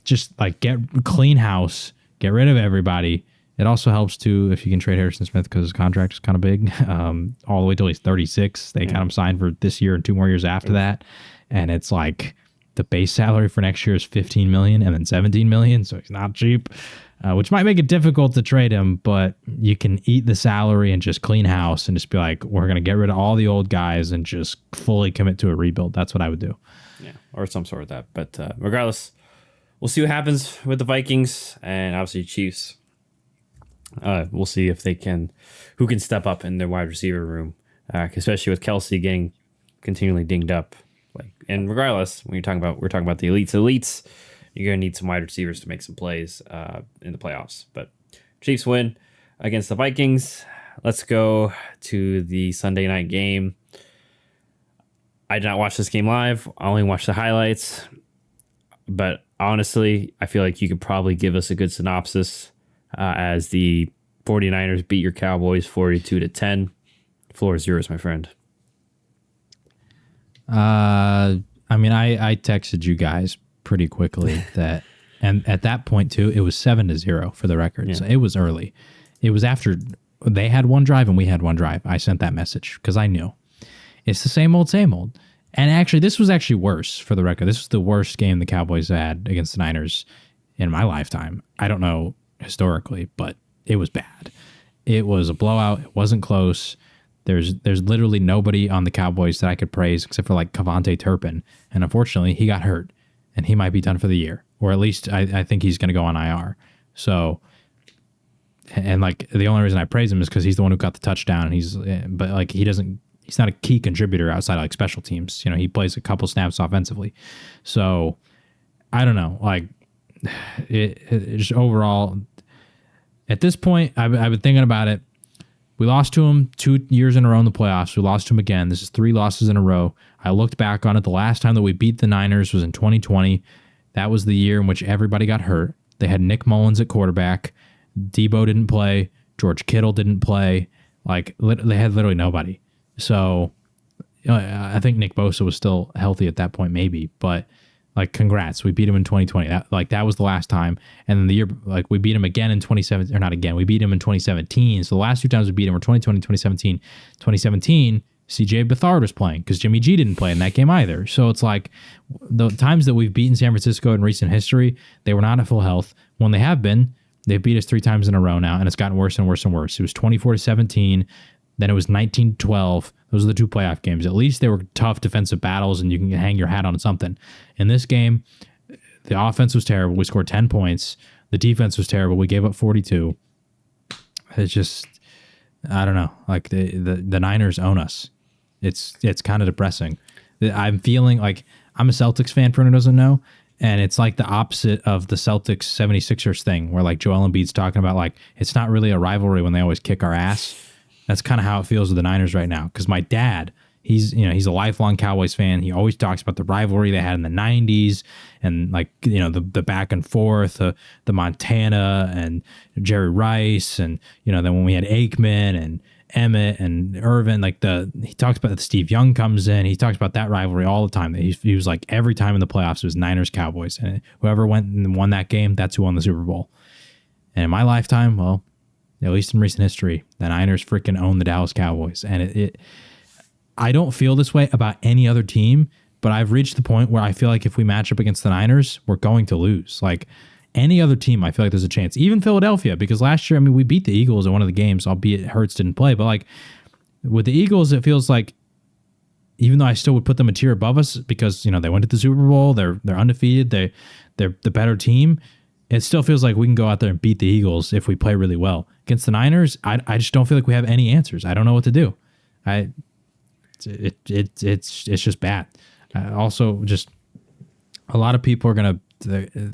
Just like clean house, get rid of everybody. It also helps too if you can trade Harrison Smith, because his contract is kind of big, all the way till he's 36. They got him signed for this year and 2 more years after that, and it's like the base salary for next year is $15 million and then $17 million, so he's not cheap. Which might make it difficult to trade him, but you can eat the salary and just clean house and just be like, we're going to get rid of all the old guys and just fully commit to a rebuild. That's what I would do. Yeah, or some sort of that. But regardless, we'll see what happens with the Vikings and obviously Chiefs. We'll see if who can step up in their wide receiver room, especially with Kelsey getting continually dinged up. And regardless, when we're talking about the elites. You're going to need some wide receivers to make some plays in the playoffs. But Chiefs win against the Vikings. Let's go to the Sunday night game. I did not watch this game live. I only watched the highlights. But honestly, I feel like you could probably give us a good synopsis as the 49ers beat your Cowboys 42-10. Floor is yours, my friend. I mean, I texted you guys pretty quickly that, and at that point too, it was 7-0 for the record. Yeah. So it was early. It was after they had one drive and we had one drive. I sent that message because I knew it's the same old, same old. And actually, this was actually worse for the record. This was the worst game the Cowboys had against the Niners in my lifetime. I don't know historically, but it was bad. It was a blowout. It wasn't close. There's literally nobody on the Cowboys that I could praise except for like Cavante Turpin. And unfortunately, he got hurt and he might be done for the year. Or at least I think he's going to go on IR. So, and like the only reason I praise him is because he's the one who got the touchdown. And but like he's not a key contributor outside of like special teams. You know, he plays a couple snaps offensively. So I don't know. Like it just overall, at this point, I've been thinking about it. We lost to him 2 years in a row in the playoffs. We lost to him again. This is 3 losses in a row. I looked back on it. The last time that we beat the Niners was in 2020. That was the year in which everybody got hurt. They had Nick Mullins at quarterback. Debo didn't play. George Kittle didn't play. Like, they had literally nobody. So, you know, I think Nick Bosa was still healthy at that point, maybe. But, like, congrats. We beat him in 2020. That was the last time. And then the year, like, we beat him again in 2017. Or not again. We beat him in 2017. So the last 2 times we beat him were 2020, 2017. 2017, CJ Beathard was playing because Jimmy G didn't play in that game either. So it's like the times that we've beaten San Francisco in recent history, they were not at full health. When they have been, they've beat us 3 times in a row now, and it's gotten worse and worse and worse. It was 24-17. Then it was 19-12. Those are the 2 playoff games. At least they were tough defensive battles, and you can hang your hat on something. In this game, the offense was terrible. We scored 10 points. The defense was terrible. We gave up 42. It's just, I don't know. Like the Niners own us. It's kind of depressing. I'm feeling like I'm a Celtics fan, for anyone who doesn't know, and it's like the opposite of the Celtics 76ers thing, where like Joel Embiid's talking about like it's not really a rivalry when they always kick our ass. That's kind of how it feels with the Niners right now. Because my dad, he's a lifelong Cowboys fan. He always talks about the rivalry they had in the 90s and like, you know, the back and forth, the Montana and Jerry Rice. And, you know, then when we had Aikman and Emmett and Irvin, like he talks about that Steve Young comes in. He talks about that rivalry all the time. He was like every time in the playoffs, it was Niners Cowboys. And whoever went and won that game, that's who won the Super Bowl. And in my lifetime, well, at least in recent history, the Niners freaking own the Dallas Cowboys. And I don't feel this way about any other team, but I've reached the point where I feel like if we match up against the Niners, we're going to lose. Like any other team, I feel like there's a chance. Even Philadelphia, because last year, I mean, we beat the Eagles in one of the games, albeit Hurts didn't play. But like with the Eagles, it feels like even though I still would put them a tier above us because, you know, they went to the Super Bowl, they're undefeated, they're the better team. It still feels like we can go out there and beat the Eagles if we play really well. Against the Niners, I just don't feel like we have any answers. I don't know what to do. It's just bad. Also, just a lot of people are going to,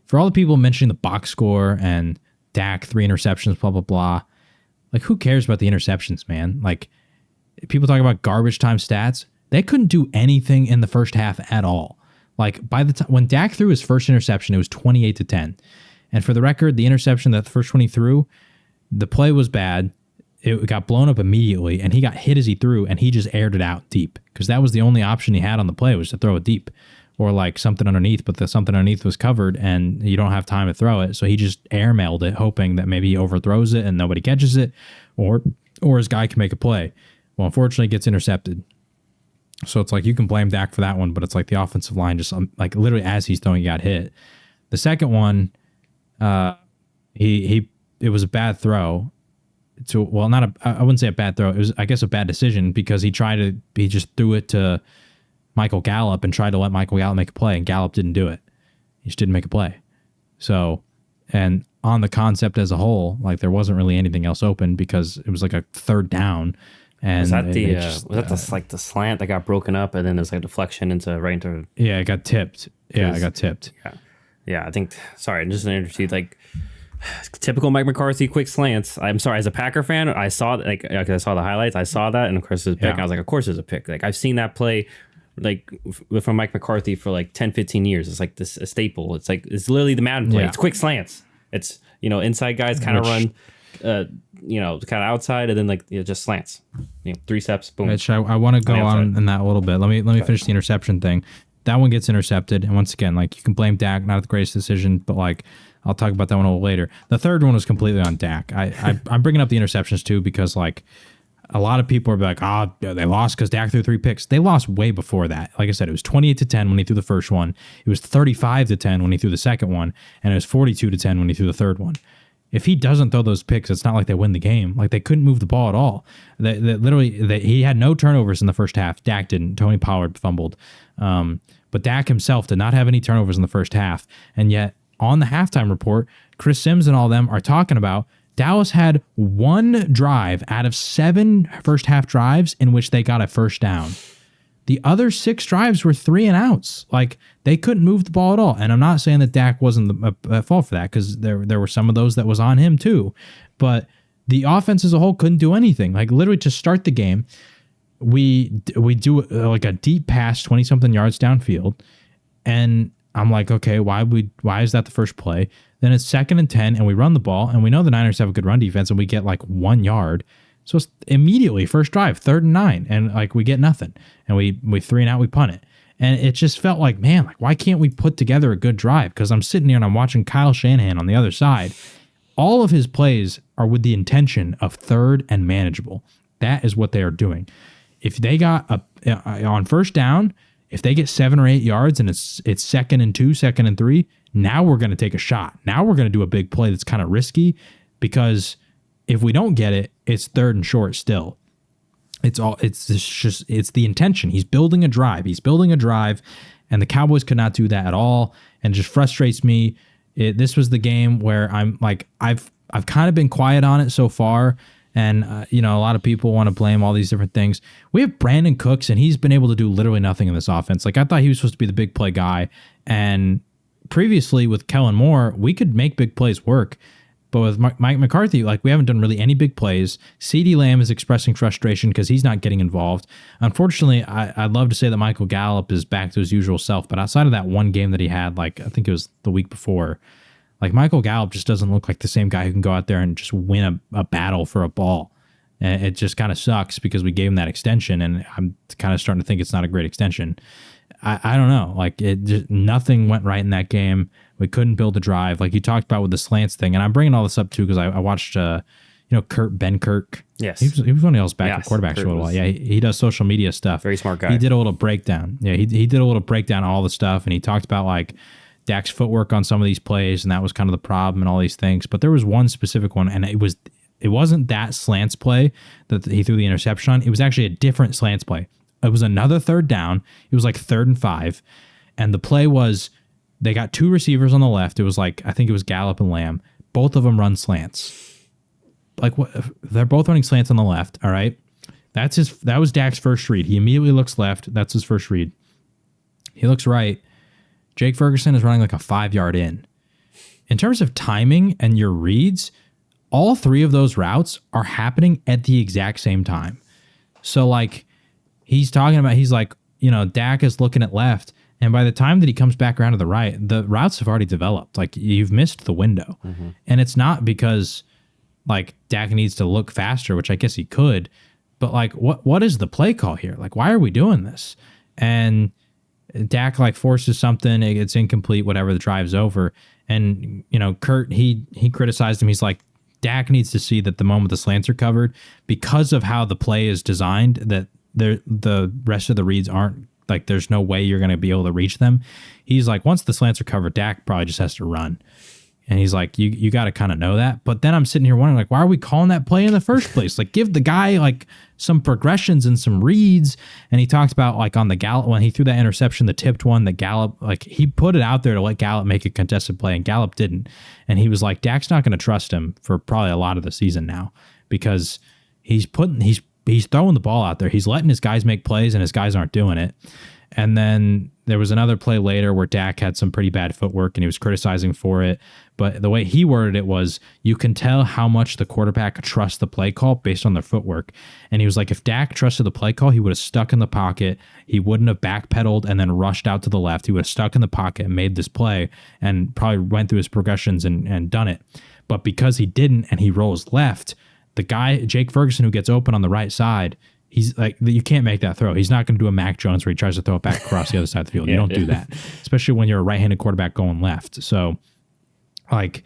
for all the people mentioning the box score and Dak 3 interceptions, blah, blah, blah. Like, who cares about the interceptions, man? Like, people talk about garbage time stats. They couldn't do anything in the first half at all. Like, by the time when Dak threw his first interception, it was 28-10. And for the record, the interception, that first one he threw, the play was bad. It got blown up immediately, and he got hit as he threw, and he just aired it out deep because that was the only option he had on the play was to throw it deep or like something underneath, but the something underneath was covered, and you don't have time to throw it. So he just airmailed it, hoping that maybe he overthrows it and nobody catches it, or his guy can make a play. Well, unfortunately, it gets intercepted. So it's like you can blame Dak for that one, but it's like the offensive line just like literally as he's throwing, he got hit. The second one, it was a bad throw. I wouldn't say a bad throw. It was, I guess, a bad decision because he just threw it to Michael Gallup and tried to let Michael Gallup make a play, and Gallup didn't do it. He just didn't make a play. So, and on the concept as a whole, like there wasn't really anything else open because it was like a third down. And was that the slant that got broken up and then there's like a deflection right into? Yeah, it got tipped. I got tipped. Yeah. I think. Sorry, just an interview. Like typical Mike McCarthy quick slants. I'm sorry, as a Packer fan, I saw I saw the highlights. I saw that, and of course there's a pick. Yeah. I was like, of course there's a pick. Like I've seen that play, like from Mike McCarthy for like 10, 15 years. It's like a staple. It's like it's literally the Madden play. Yeah. It's quick slants. It's inside guys kind of run. kind of outside, and then like just slants. 3 steps, boom. Which I want to go on in that a little bit. Let me finish the interception thing. That one gets intercepted, and once again, like you can blame Dak, not the greatest decision, but like I'll talk about that one a little later. The third one was completely on Dak. I'm bringing up the interceptions too because like a lot of people are like, they lost because Dak threw 3 picks. They lost way before that. Like I said, it was 28-10 when he threw the first one. It was 35-10 when he threw the second one, and it was 42-10 when he threw the third one. If he doesn't throw those picks, it's not like they win the game. Like they couldn't move the ball at all. He had no turnovers in the first half. Dak didn't. Tony Pollard fumbled. But Dak himself did not have any turnovers in the first half. And yet on the halftime report, Chris Sims and all them are talking about Dallas had 1 drive out of 7 first half drives in which they got a first down. The other 6 drives were 3 and outs. Like they couldn't move the ball at all. And I'm not saying that Dak wasn't at fault for that because there were some of those that was on him too. But the offense as a whole couldn't do anything. Like literally to start the game, we do like a deep pass 20-something yards downfield. And I'm like, okay, why is that the first play? Then it's 2nd and 10 and we run the ball and we know the Niners have a good run defense and we get like 1 yard. So it's immediately first drive, 3rd and 9, and like we get nothing. And we 3 and out, we punt it. And it just felt like, man, like why can't we put together a good drive? Because I'm sitting here and I'm watching Kyle Shanahan on the other side. All of his plays are with the intention of 3rd and manageable. That is what they are doing. If they got on first down, if they get 7 or 8 yards and it's 2nd and 2, 2nd and 3, now we're going to take a shot. Now we're going to do a big play that's kind of risky because if we don't get it, it's 3rd and short still. It's the intention. He's building a drive. And the Cowboys could not do that at all. And it just frustrates me. This was the game where I'm like, I've kind of been quiet on it so far. And, a lot of people want to blame all these different things. We have Brandon Cooks, and he's been able to do literally nothing in this offense. Like, I thought he was supposed to be the big play guy. And previously with Kellen Moore, we could make big plays work. But with Mike McCarthy, like, we haven't done really any big plays. CeeDee Lamb is expressing frustration because he's not getting involved. Unfortunately, I'd love to say that Michael Gallup is back to his usual self. But outside of that one game that he had, like, I think it was the week before, like Michael Gallup just doesn't look like the same guy who can go out there and just win a battle for a ball. And it just kind of sucks because we gave him that extension, and I'm kind of starting to think it's not a great extension. I don't know. Like nothing went right in that game. We couldn't build a drive, like you talked about with the slants thing. And I'm bringing all this up too because I watched Ben Kirk. Yes, he was one of those backup quarterbacks for a little while. Yeah, he does social media stuff. Very smart guy. He did a little breakdown. Yeah, he did a little breakdown of all the stuff, and he talked about like Dak's footwork on some of these plays, and that was kind of the problem and all these things. But there was one specific one, and it wasn't that slants play that he threw the interception on. It was actually a different slants play. It was another 3rd down. It was like 3rd and 5, and the play was they got 2 receivers on the left. It was like I think it was Gallup and Lamb. Both of them run slants. Like what? They're both running slants on the left. All right, that was Dak's first read. He immediately looks left. That's his first read. He looks right. Jake Ferguson is running like a 5-yard in. In terms of timing and your reads, all 3 of those routes are happening at the exact same time. So like he's like, Dak is looking at left, and by the time that he comes back around to the right, the routes have already developed. Like you've missed the window. Mm-hmm. And it's not because like Dak needs to look faster, which I guess he could, but like what is the play call here? Like why are we doing this? And Dak like forces something, it's incomplete, whatever, the drive's over. And, Kurt, he criticized him. He's like, Dak needs to see that the moment the slants are covered, because of how the play is designed, that the rest of the reads aren't, like, there's no way you're going to be able to reach them. He's like, once the slants are covered, Dak probably just has to run. And he's like, you got to kind of know that. But then I'm sitting here wondering, like, why are we calling that play in the first place? Like, give the guy, like, some progressions and some reads. And he talked about, like, on the Gallup, when he threw that interception, the tipped one, that Gallup, like, he put it out there to let Gallup make a contested play, and Gallup didn't. And he was like, Dak's not going to trust him for probably a lot of the season now, because he's throwing the ball out there. He's letting his guys make plays, and his guys aren't doing it. And then there was another play later where Dak had some pretty bad footwork, and he was criticizing for it. But the way he worded it was, you can tell how much the quarterback trusts the play call based on their footwork. And he was like, if Dak trusted the play call, he would have stuck in the pocket. He wouldn't have backpedaled and then rushed out to the left. He would have stuck in the pocket and made this play and probably went through his progressions and done it. But because he didn't and he rolls left, the guy, Jake Ferguson, who gets open on the right side, he's like, you can't make that throw. He's not going to do a Mac Jones where he tries to throw it back across the other side of the field. You don't do that, especially when you're a right-handed quarterback going left. So, like,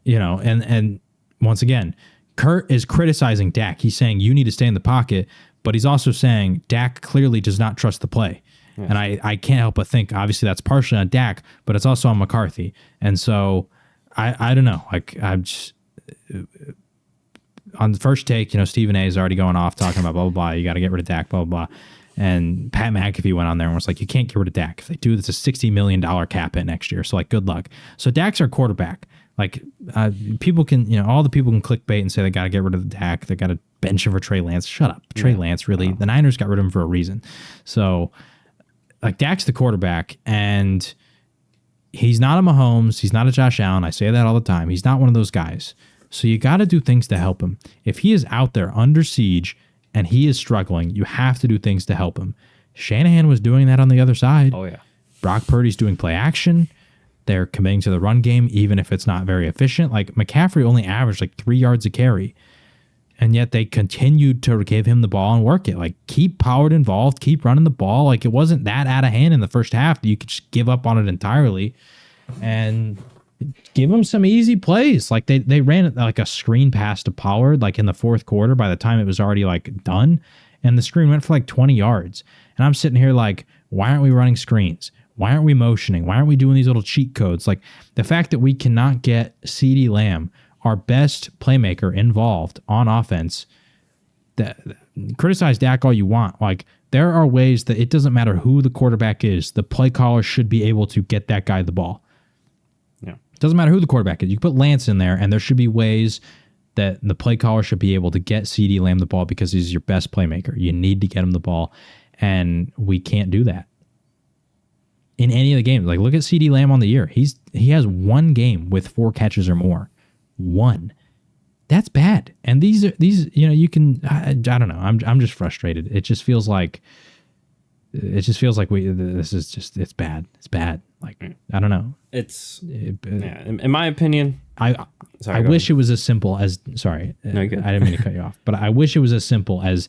you know, and once again, Kurt is criticizing Dak. He's saying you need to stay in the pocket, but he's also saying Dak clearly does not trust the play. Yeah. And I can't help but think, obviously, that's partially on Dak, but it's also on McCarthy. And so I don't know. Like, I'm just on the first take, you know, Stephen A is already going off talking about blah, blah, blah. You got to get rid of Dak, blah, blah, blah. And Pat McAfee went on there and was like, you can't get rid of Dak. If they do, it's a $60 million cap hit next year. So, like, good luck. So Dak's our quarterback. Like, people can, you know, all the people can clickbait and say they got to get rid of the Dak. They got to bench him for Trey Lance. Shut up. Trey Lance, really. Wow. The Niners got rid of him for a reason. So, like, Dak's the quarterback, and he's not a Mahomes. He's not a Josh Allen. I say that all the time. He's not one of those guys. So you got to do things to help him. If he is out there under siege and he is struggling, you have to do things to help him. Shanahan was doing that on the other side. Oh, yeah. Brock Purdy's doing play action. They're committing to the run game, even if it's not very efficient. Like, McCaffrey only averaged like 3 yards a carry, and yet they continued to give him the ball and work it. Like, keep Pollard involved, keep running the ball. Like, it wasn't that out of hand in the first half that you could just give up on it entirely, and give him some easy plays. Like, they ran like a screen pass to Pollard like in the fourth quarter by the time it was already like done, and the screen went for like 20 yards. And I'm sitting here like, why aren't we running screens? Why aren't we motioning? Why aren't we doing these little cheat codes? Like, the fact that we cannot get CeeDee Lamb, our best playmaker, involved on offense, that criticize Dak all you want. Like, there are ways that it doesn't matter who the quarterback is, the play caller should be able to get that guy the ball. Yeah. It doesn't matter who the quarterback is. You can put Lance in there, and there should be ways that the play caller should be able to get CeeDee Lamb the ball because he's your best playmaker. You need to get him the ball, and we can't do that in any of the games. Like, look at CeeDee Lamb on the year. He has one game with 4 catches or more. One. That's bad. And these you know, you can, I don't know. I'm just frustrated. It just feels like this is just, it's bad. It's bad. Like, I don't know. In my opinion, I wish it was as simple as, sorry, no, I didn't mean to cut you off, but I wish it was as simple as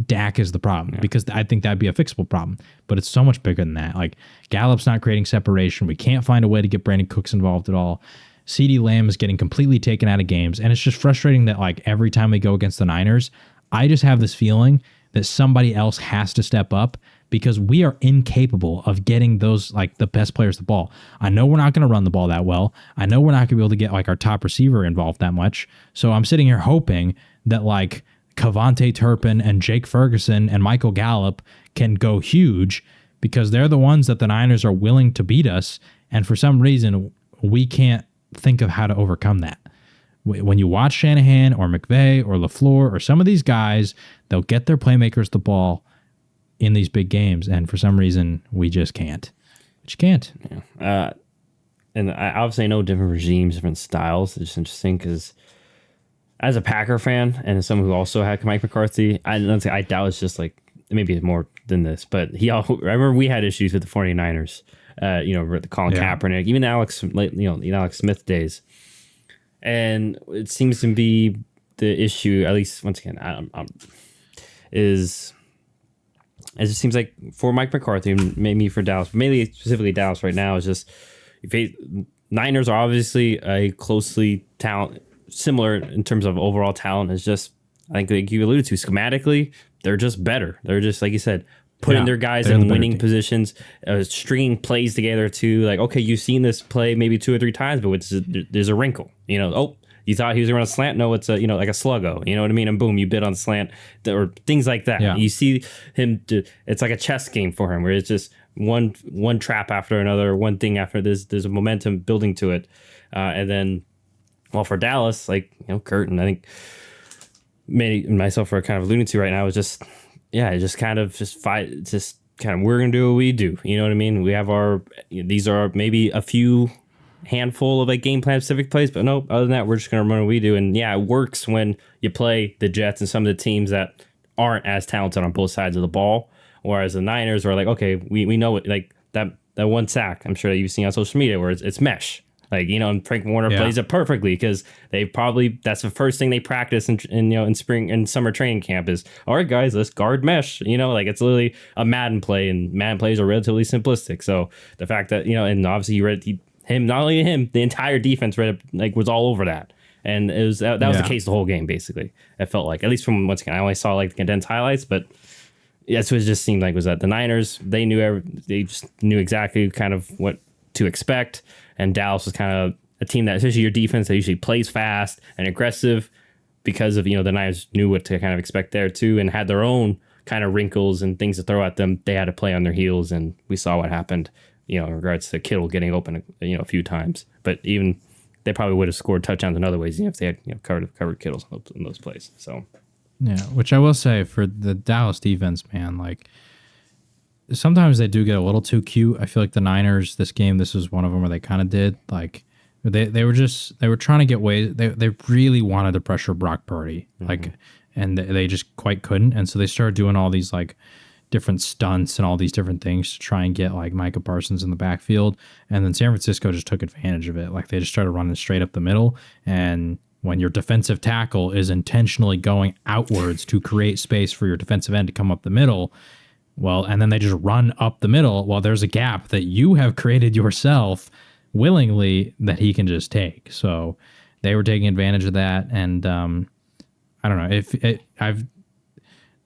Dak is the problem, because I think that'd be a fixable problem, but it's so much bigger than that. Like, Gallup's not creating separation. We can't find a way to get Brandon Cooks involved at all. CeeDee Lamb is getting completely taken out of games, and it's just frustrating that, like, every time we go against the Niners, I just have this feeling that somebody else has to step up, because we are incapable of getting those, like, the best players the ball. I know we're not going to run the ball that well. I know we're not going to be able to get, like, our top receiver involved that much. So I'm sitting here hoping that, like, Kavontae Turpin and Jake Ferguson and Michael Gallup can go huge, because they're the ones that the Niners are willing to beat us. And for some reason, we can't think of how to overcome that. When you watch Shanahan or McVay or LaFleur or some of these guys, they'll get their playmakers the ball in these big games. And for some reason, we just can't. We just can't. Yeah. And I obviously know different regimes, different styles. It's just interesting because as a Packer fan and as someone who also had Mike McCarthy, I doubt it's just like, maybe more than this, but I remember we had issues with the 49ers, the Colin Kaepernick, even Alex Smith days. And it seems to be the issue, at least once again, is it just seems like for Mike McCarthy, maybe for Dallas, maybe specifically Dallas right now, is just Niners are obviously a closely similar in terms of overall talent. Is just, I think like you alluded to, schematically, they're just better. They're just, like you said, putting their guys in winning positions, stringing plays together too. Like, okay, you've seen this play maybe 2 or 3 times, but there's a wrinkle. You thought he was running a slant? No, it's like a sluggo. You know what I mean? And boom, you bid on slant or things like that. Yeah. You see him. It's like a chess game for him, where it's just one trap after another, one thing after this. There's a momentum building to it, and then, well, for Dallas, like Kurt and I think myself are kind of alluding to right now is just. Yeah, just kind of we're going to do what we do. You know what I mean? We have these are maybe a few handful of like game plan specific plays, but no, other than that, we're just going to run what we do. And yeah, it works when you play the Jets and some of the teams that aren't as talented on both sides of the ball. Whereas the Niners are like, okay, we know it, like that one sack, I'm sure that you've seen on social media where it's mesh. Like, and Frank Warner plays it perfectly because that's the first thing they practice in spring and summer training camp is, all right, guys, let's guard mesh. Like it's literally a Madden play, and Madden plays are relatively simplistic. So the fact that, and obviously you read him, not only him, the entire defense was all over that. And it was that was the case the whole game, basically. It felt like, at least from, once again, I only saw like the condensed highlights, but that's what it just seemed like, was that the Niners, they just knew exactly kind of what to expect. And Dallas was kind of a team that, especially your defense, that usually plays fast and aggressive because of, the Niners knew what to kind of expect there too, and had their own kind of wrinkles and things to throw at them. They had to play on their heels, and we saw what happened, in regards to Kittle getting open, a few times. But even they probably would have scored touchdowns in other ways, if they had covered Kittles in those plays. So. Yeah, which I will say for the Dallas defense, man, like sometimes they do get a little too cute. I feel like the Niners, this is one of them where they kind of did. Like they were trying to get ways. They really wanted to pressure Brock Purdy, and they just quite couldn't. And so they started doing all these like different stunts and all these different things to try and get like Micah Parsons in the backfield. And then San Francisco just took advantage of it. Like they just started running straight up the middle, and when your defensive tackle is intentionally going outwards to create space for your defensive end to come up the middle, well, and then they just run up the middle while there's a gap that you have created yourself willingly that he can just take. So they were taking advantage of that. And I don't know,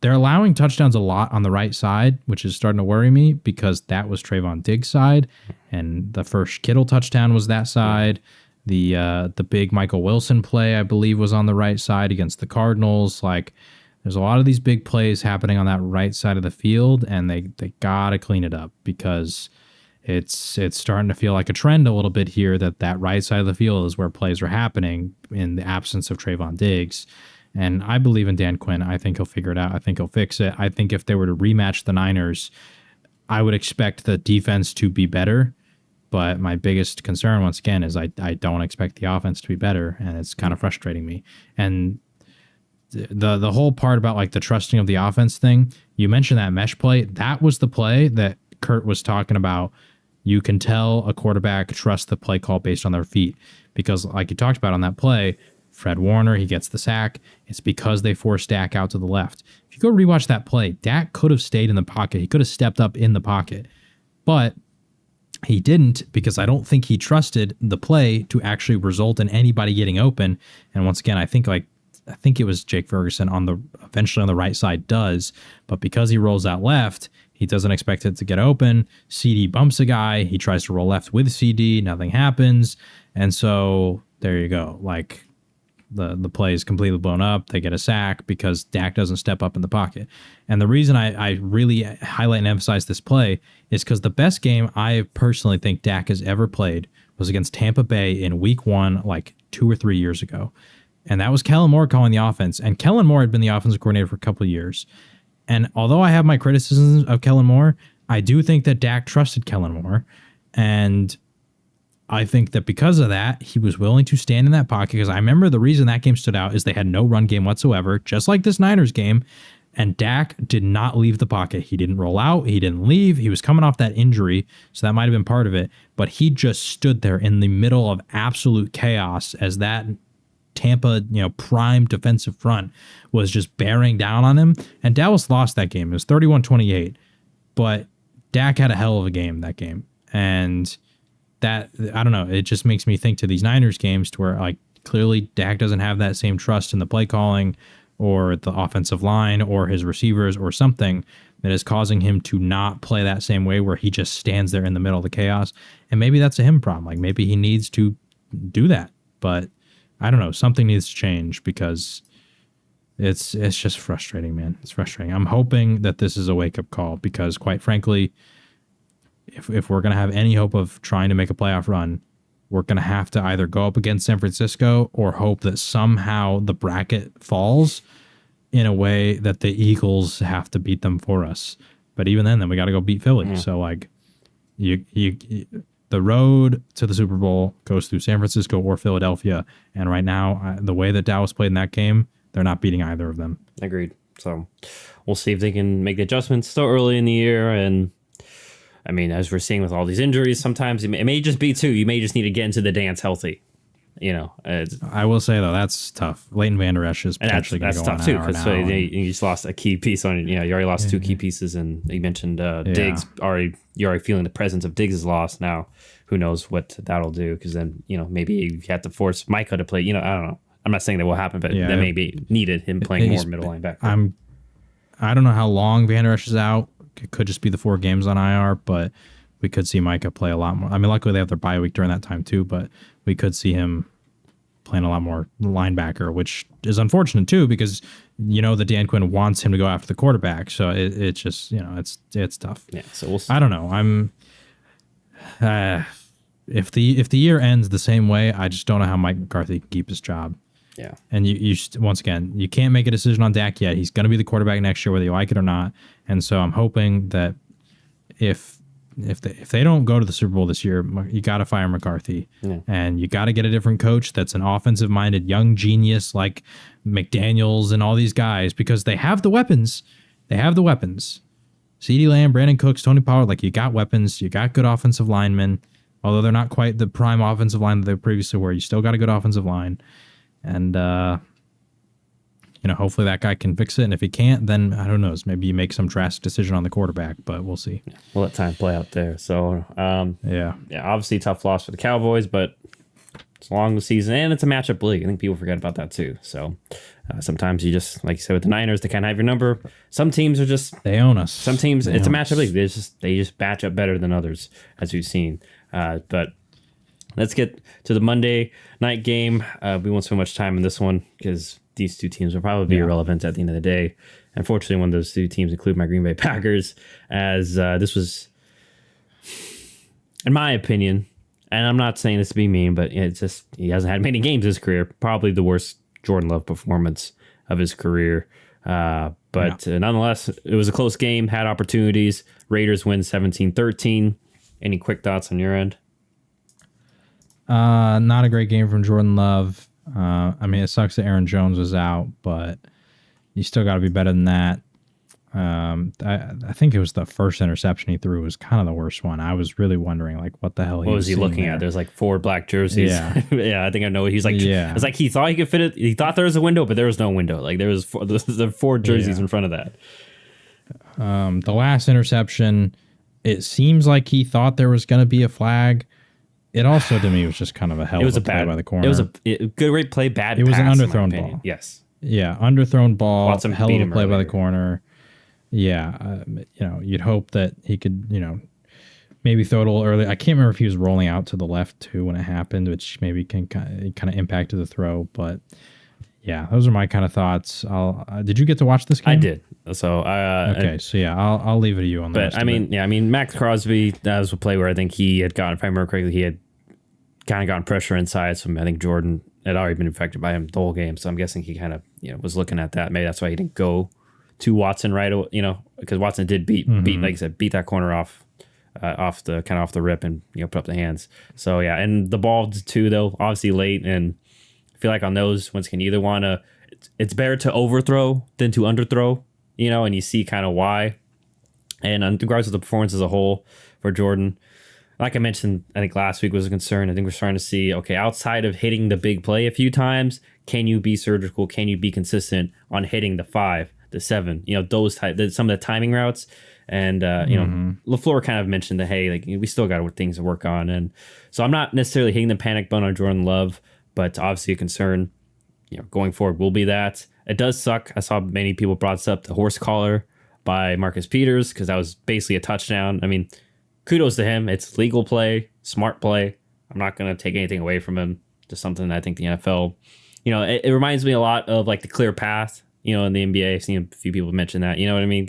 they're allowing touchdowns a lot on the right side, which is starting to worry me because that was Trayvon Diggs' side, and the first Kittle touchdown was that side. The big Michael Wilson play, I believe, was on the right side against the Cardinals. Like, there's a lot of these big plays happening on that right side of the field, and they gotta clean it up because it's starting to feel like a trend a little bit here that right side of the field is where plays are happening in the absence of Trayvon Diggs. And I believe in Dan Quinn. I think he'll figure it out. I think he'll fix it. I think if they were to rematch the Niners, I would expect the defense to be better. But my biggest concern, once again, is I don't expect the offense to be better, and it's kind of frustrating me. And the whole part about like the trusting of the offense thing, you mentioned that mesh play. That was the play that Kurt was talking about. You can tell a quarterback trusts the play call based on their feet because, like you talked about on that play, Fred Warner, he gets the sack. It's because they forced Dak out to the left. If you go rewatch that play, Dak could have stayed in the pocket. He could have stepped up in the pocket, but he didn't because I don't think he trusted the play to actually result in anybody getting open. And once again, I think it was Jake Ferguson eventually on the right side does, but because he rolls out left, he doesn't expect it to get open. CD bumps a guy. He tries to roll left with CD. Nothing happens. And so there you go. Like the play is completely blown up. They get a sack because Dak doesn't step up in the pocket. And the reason I really highlight and emphasize this play is because the best game I personally think Dak has ever played was against Tampa Bay in week 1, like 2 or 3 years ago. And that was Kellen Moore calling the offense. And Kellen Moore had been the offensive coordinator for a couple of years. And although I have my criticisms of Kellen Moore, I do think that Dak trusted Kellen Moore. And I think that because of that, he was willing to stand in that pocket, because I remember the reason that game stood out is they had no run game whatsoever, just like this Niners game, and Dak did not leave the pocket. He didn't roll out. He didn't leave. He was coming off that injury, so that might have been part of it, but he just stood there in the middle of absolute chaos as that Tampa, prime defensive front was just bearing down on him, and Dallas lost that game. It was 31-28, but Dak had a hell of a game that game, and that, I don't know, it just makes me think to these Niners games to where, like, clearly Dak doesn't have that same trust in the play calling or the offensive line or his receivers or something that is causing him to not play that same way where he just stands there in the middle of the chaos. And maybe that's a him problem. Like, maybe he needs to do that. But I don't know. Something needs to change because it's just frustrating, man. It's frustrating. I'm hoping that this is a wake-up call because, quite frankly, if we're going to have any hope of trying to make a playoff run, we're going to have to either go up against San Francisco or hope that somehow the bracket falls in a way that the Eagles have to beat them for us. But even then we got to go beat Philly. Yeah. So, like, you the road to the Super Bowl goes through San Francisco or Philadelphia. And right now, the way that Dallas played in that game, they're not beating either of them. Agreed. So we'll see if they can make the adjustments still early in the year. And I mean, as we're seeing with all these injuries, sometimes it may just be too. You may just need to get into the dance healthy. I will say though that's tough. Leighton Vander Esch is potentially going to go tough on too IR because now, you just lost a key piece on. You already lost two key pieces, and you mentioned Diggs. You're already feeling the presence of Diggs' loss now. Who knows what that'll do? Because then maybe you have to force Micah to play. I don't know. I'm not saying that will happen, but that may be needed. Him playing more middle linebacker. I don't know how long Vander Esch is out. It could just be the 4 games on IR, but we could see Micah play a lot more. I mean, luckily they have their bye week during that time too, but we could see him playing a lot more linebacker, which is unfortunate too, because that Dan Quinn wants him to go after the quarterback. So it just it's tough. Yeah. So we'll see. I don't know. I'm if the year ends the same way, I just don't know how Mike McCarthy can keep his job. Yeah. And you once again, you can't make a decision on Dak yet. He's going to be the quarterback next year, whether you like it or not. And so I'm hoping that if they don't go to the Super Bowl this year, you got to fire McCarthy, and you got to get a different coach that's an offensive-minded young genius like McDaniels and all these guys, because they have the weapons. They have the weapons. CeeDee Lamb, Brandon Cooks, Tony Pollard, like you got weapons. You got good offensive linemen, although they're not quite the prime offensive line that they previously were. You still got a good offensive line, and hopefully that guy can fix it. And if he can't, then I don't know. Maybe you make some drastic decision on the quarterback, but we'll see. Yeah, we'll let time play out there. So, obviously tough loss for the Cowboys, but it's a long season and it's a matchup league. I think people forget about that too. So sometimes you just, like you said with the Niners, they kind of have your number. Some teams are just, they own us. Some teams, it's a matchup league. They just match up better than others, as we've seen. But let's get to the Monday night game. We won't spend much time on this one because these two teams will probably be irrelevant at the end of the day. Unfortunately, one of those two teams include my Green Bay Packers, as this was, in my opinion, and I'm not saying this to be mean, but it's just he hasn't had many games in his career. Probably the worst Jordan Love performance of his career. But nonetheless, it was a close game, had opportunities. Raiders win 17-13. Any quick thoughts on your end? Not a great game from Jordan Love. I mean, it sucks that Aaron Jones was out, but you still got to be better than that. I think it was the first interception he threw was kind of the worst one. I was really wondering, like, what the hell what was he looking at? There's like 4 black jerseys. Yeah, I think I know. He's like, it's like he thought he could fit it. He thought there was a window, but there was no window. Like there was 4 jerseys in front of that. The last interception, it seems like he thought there was going to be a flag. It also, to me, was just kind of a hell of a play by the corner. It was a great play, bad pass. It was an underthrown ball. Yes. Yeah, underthrown ball. Watson hell of a play by the earlier. corner. Yeah, you'd hope that he could, maybe throw it a little early. I can't remember if he was rolling out to the left too when it happened, which maybe can kind of impacted the throw. But yeah, those are my kind of thoughts. Did you get to watch this game? I did. So okay, so yeah, I'll leave it to you on that. But I mean, Max Crosby, that was a play where I think he had gotten, if I remember correctly, he had kind of gotten pressure inside. So I think Jordan had already been affected by him the whole game. So I'm guessing he kind of was looking at that. Maybe that's why he didn't go to Watson right away. Because Watson did beat like I said, beat that corner off the rip and put up the hands. So yeah, and the ball too though, obviously late, and I feel like on those ones can either want to. It's better to overthrow than to underthrow. And you see kind of why. And in regards to the performance as a whole for Jordan, like I mentioned, I think last week was a concern. I think we're starting to see, okay, outside of hitting the big play a few times, can you be surgical? Can you be consistent on hitting the 5, the 7, those some of the timing routes? And, LaFleur kind of mentioned that, hey, like we still got things to work on. And so I'm not necessarily hitting the panic button on Jordan Love, but obviously a concern, going forward will be that. It does suck. I saw many people brought this up, the horse collar by Marcus Peters, because that was basically a touchdown. I mean, kudos to him. It's legal play, smart play. I'm not going to take anything away from him. Just something that I think the NFL, it reminds me a lot of like the clear path, in the NBA. I've seen a few people mention that, you know what I mean?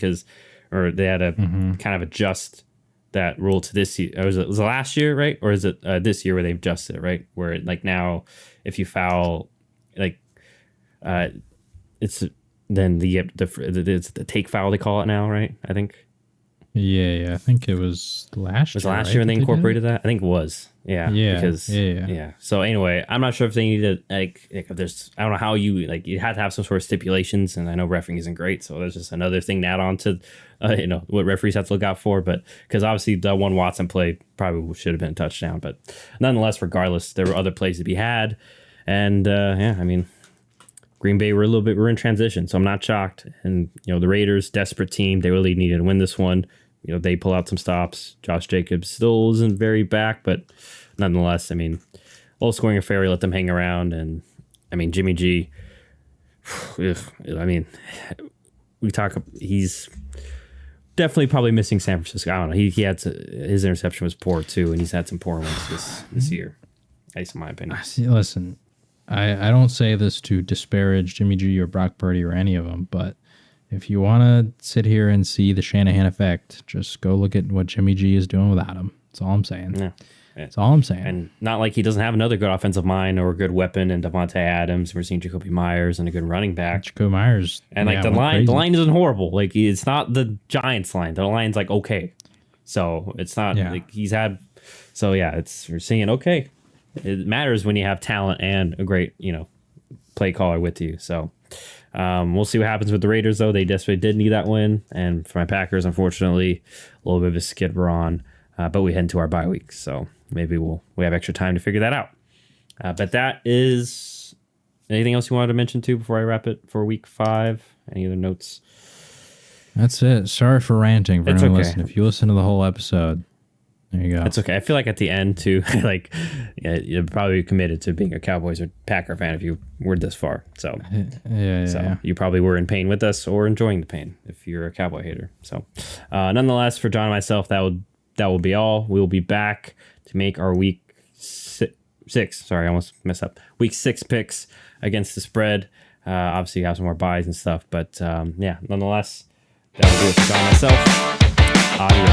Or they had to kind of adjust that rule to this year. Was it last year, right? Or is it this year where they've adjusted it, right? Where like now, if you foul, like, it's then it's the take foul they call it now, right? I think. Yeah. Yeah, I think it was last year. Was it last right, year when they did it? incorporated that? I think it was. Yeah. Yeah. Because Yeah. So anyway, I'm not sure if they need to like if there's I don't know how you like you had to have some sort of stipulations, and I know refereeing isn't great, so there's just another thing to add on to what referees have to look out for. But because obviously the one Watson play probably should have been a touchdown, but nonetheless, regardless, there were other plays to be had, and I mean. Green Bay we're in transition, so I'm not shocked. And the Raiders, desperate team, they really needed to win this one. They pull out some stops. Josh Jacobs still isn't very back, but nonetheless, I mean, low scoring affair, let them hang around. And I mean, Jimmy G, I mean, he's definitely probably missing San Francisco. I don't know. He had his interception was poor too, and he's had some poor ones this year, at least in my opinion. Listen, I don't say this to disparage Jimmy G or Brock Purdy or any of them, but if you want to sit here and see the Shanahan effect, just go look at what Jimmy G is doing without him. That's all I'm saying. Yeah. That's all I'm saying. And not like he doesn't have another good offensive mind or a good weapon in Devontae Adams. We're seeing Jacoby Myers and a good running back. Jacoby Myers. And like the line isn't horrible. Like it's not the Giants line. The line's like okay. So it's not like he's had. So yeah, we're seeing okay. It matters when you have talent and a great, play caller with you. So we'll see what happens with the Raiders, though. They desperately did need that win. And for my Packers, unfortunately, a little bit of a skid we're on. But we head into our bye week. So maybe we have extra time to figure that out. But that is anything else you wanted to mention, too, before I wrap it for week 5? Any other notes? That's it. Sorry for ranting for anyone listening. If you listen to the whole episode, there you go. That's okay. I feel like at the end, too, you're probably committed to being a Cowboys or Packer fan if you were this far. So, you probably were in pain with us or enjoying the pain if you're a Cowboy hater. So, nonetheless, for John and myself, that will be all. We will be back to make our week 6. Sorry, I almost messed up. Week 6 picks against the spread. Obviously, you have some more buys and stuff. But, nonetheless, that will do it for John and myself. Adios.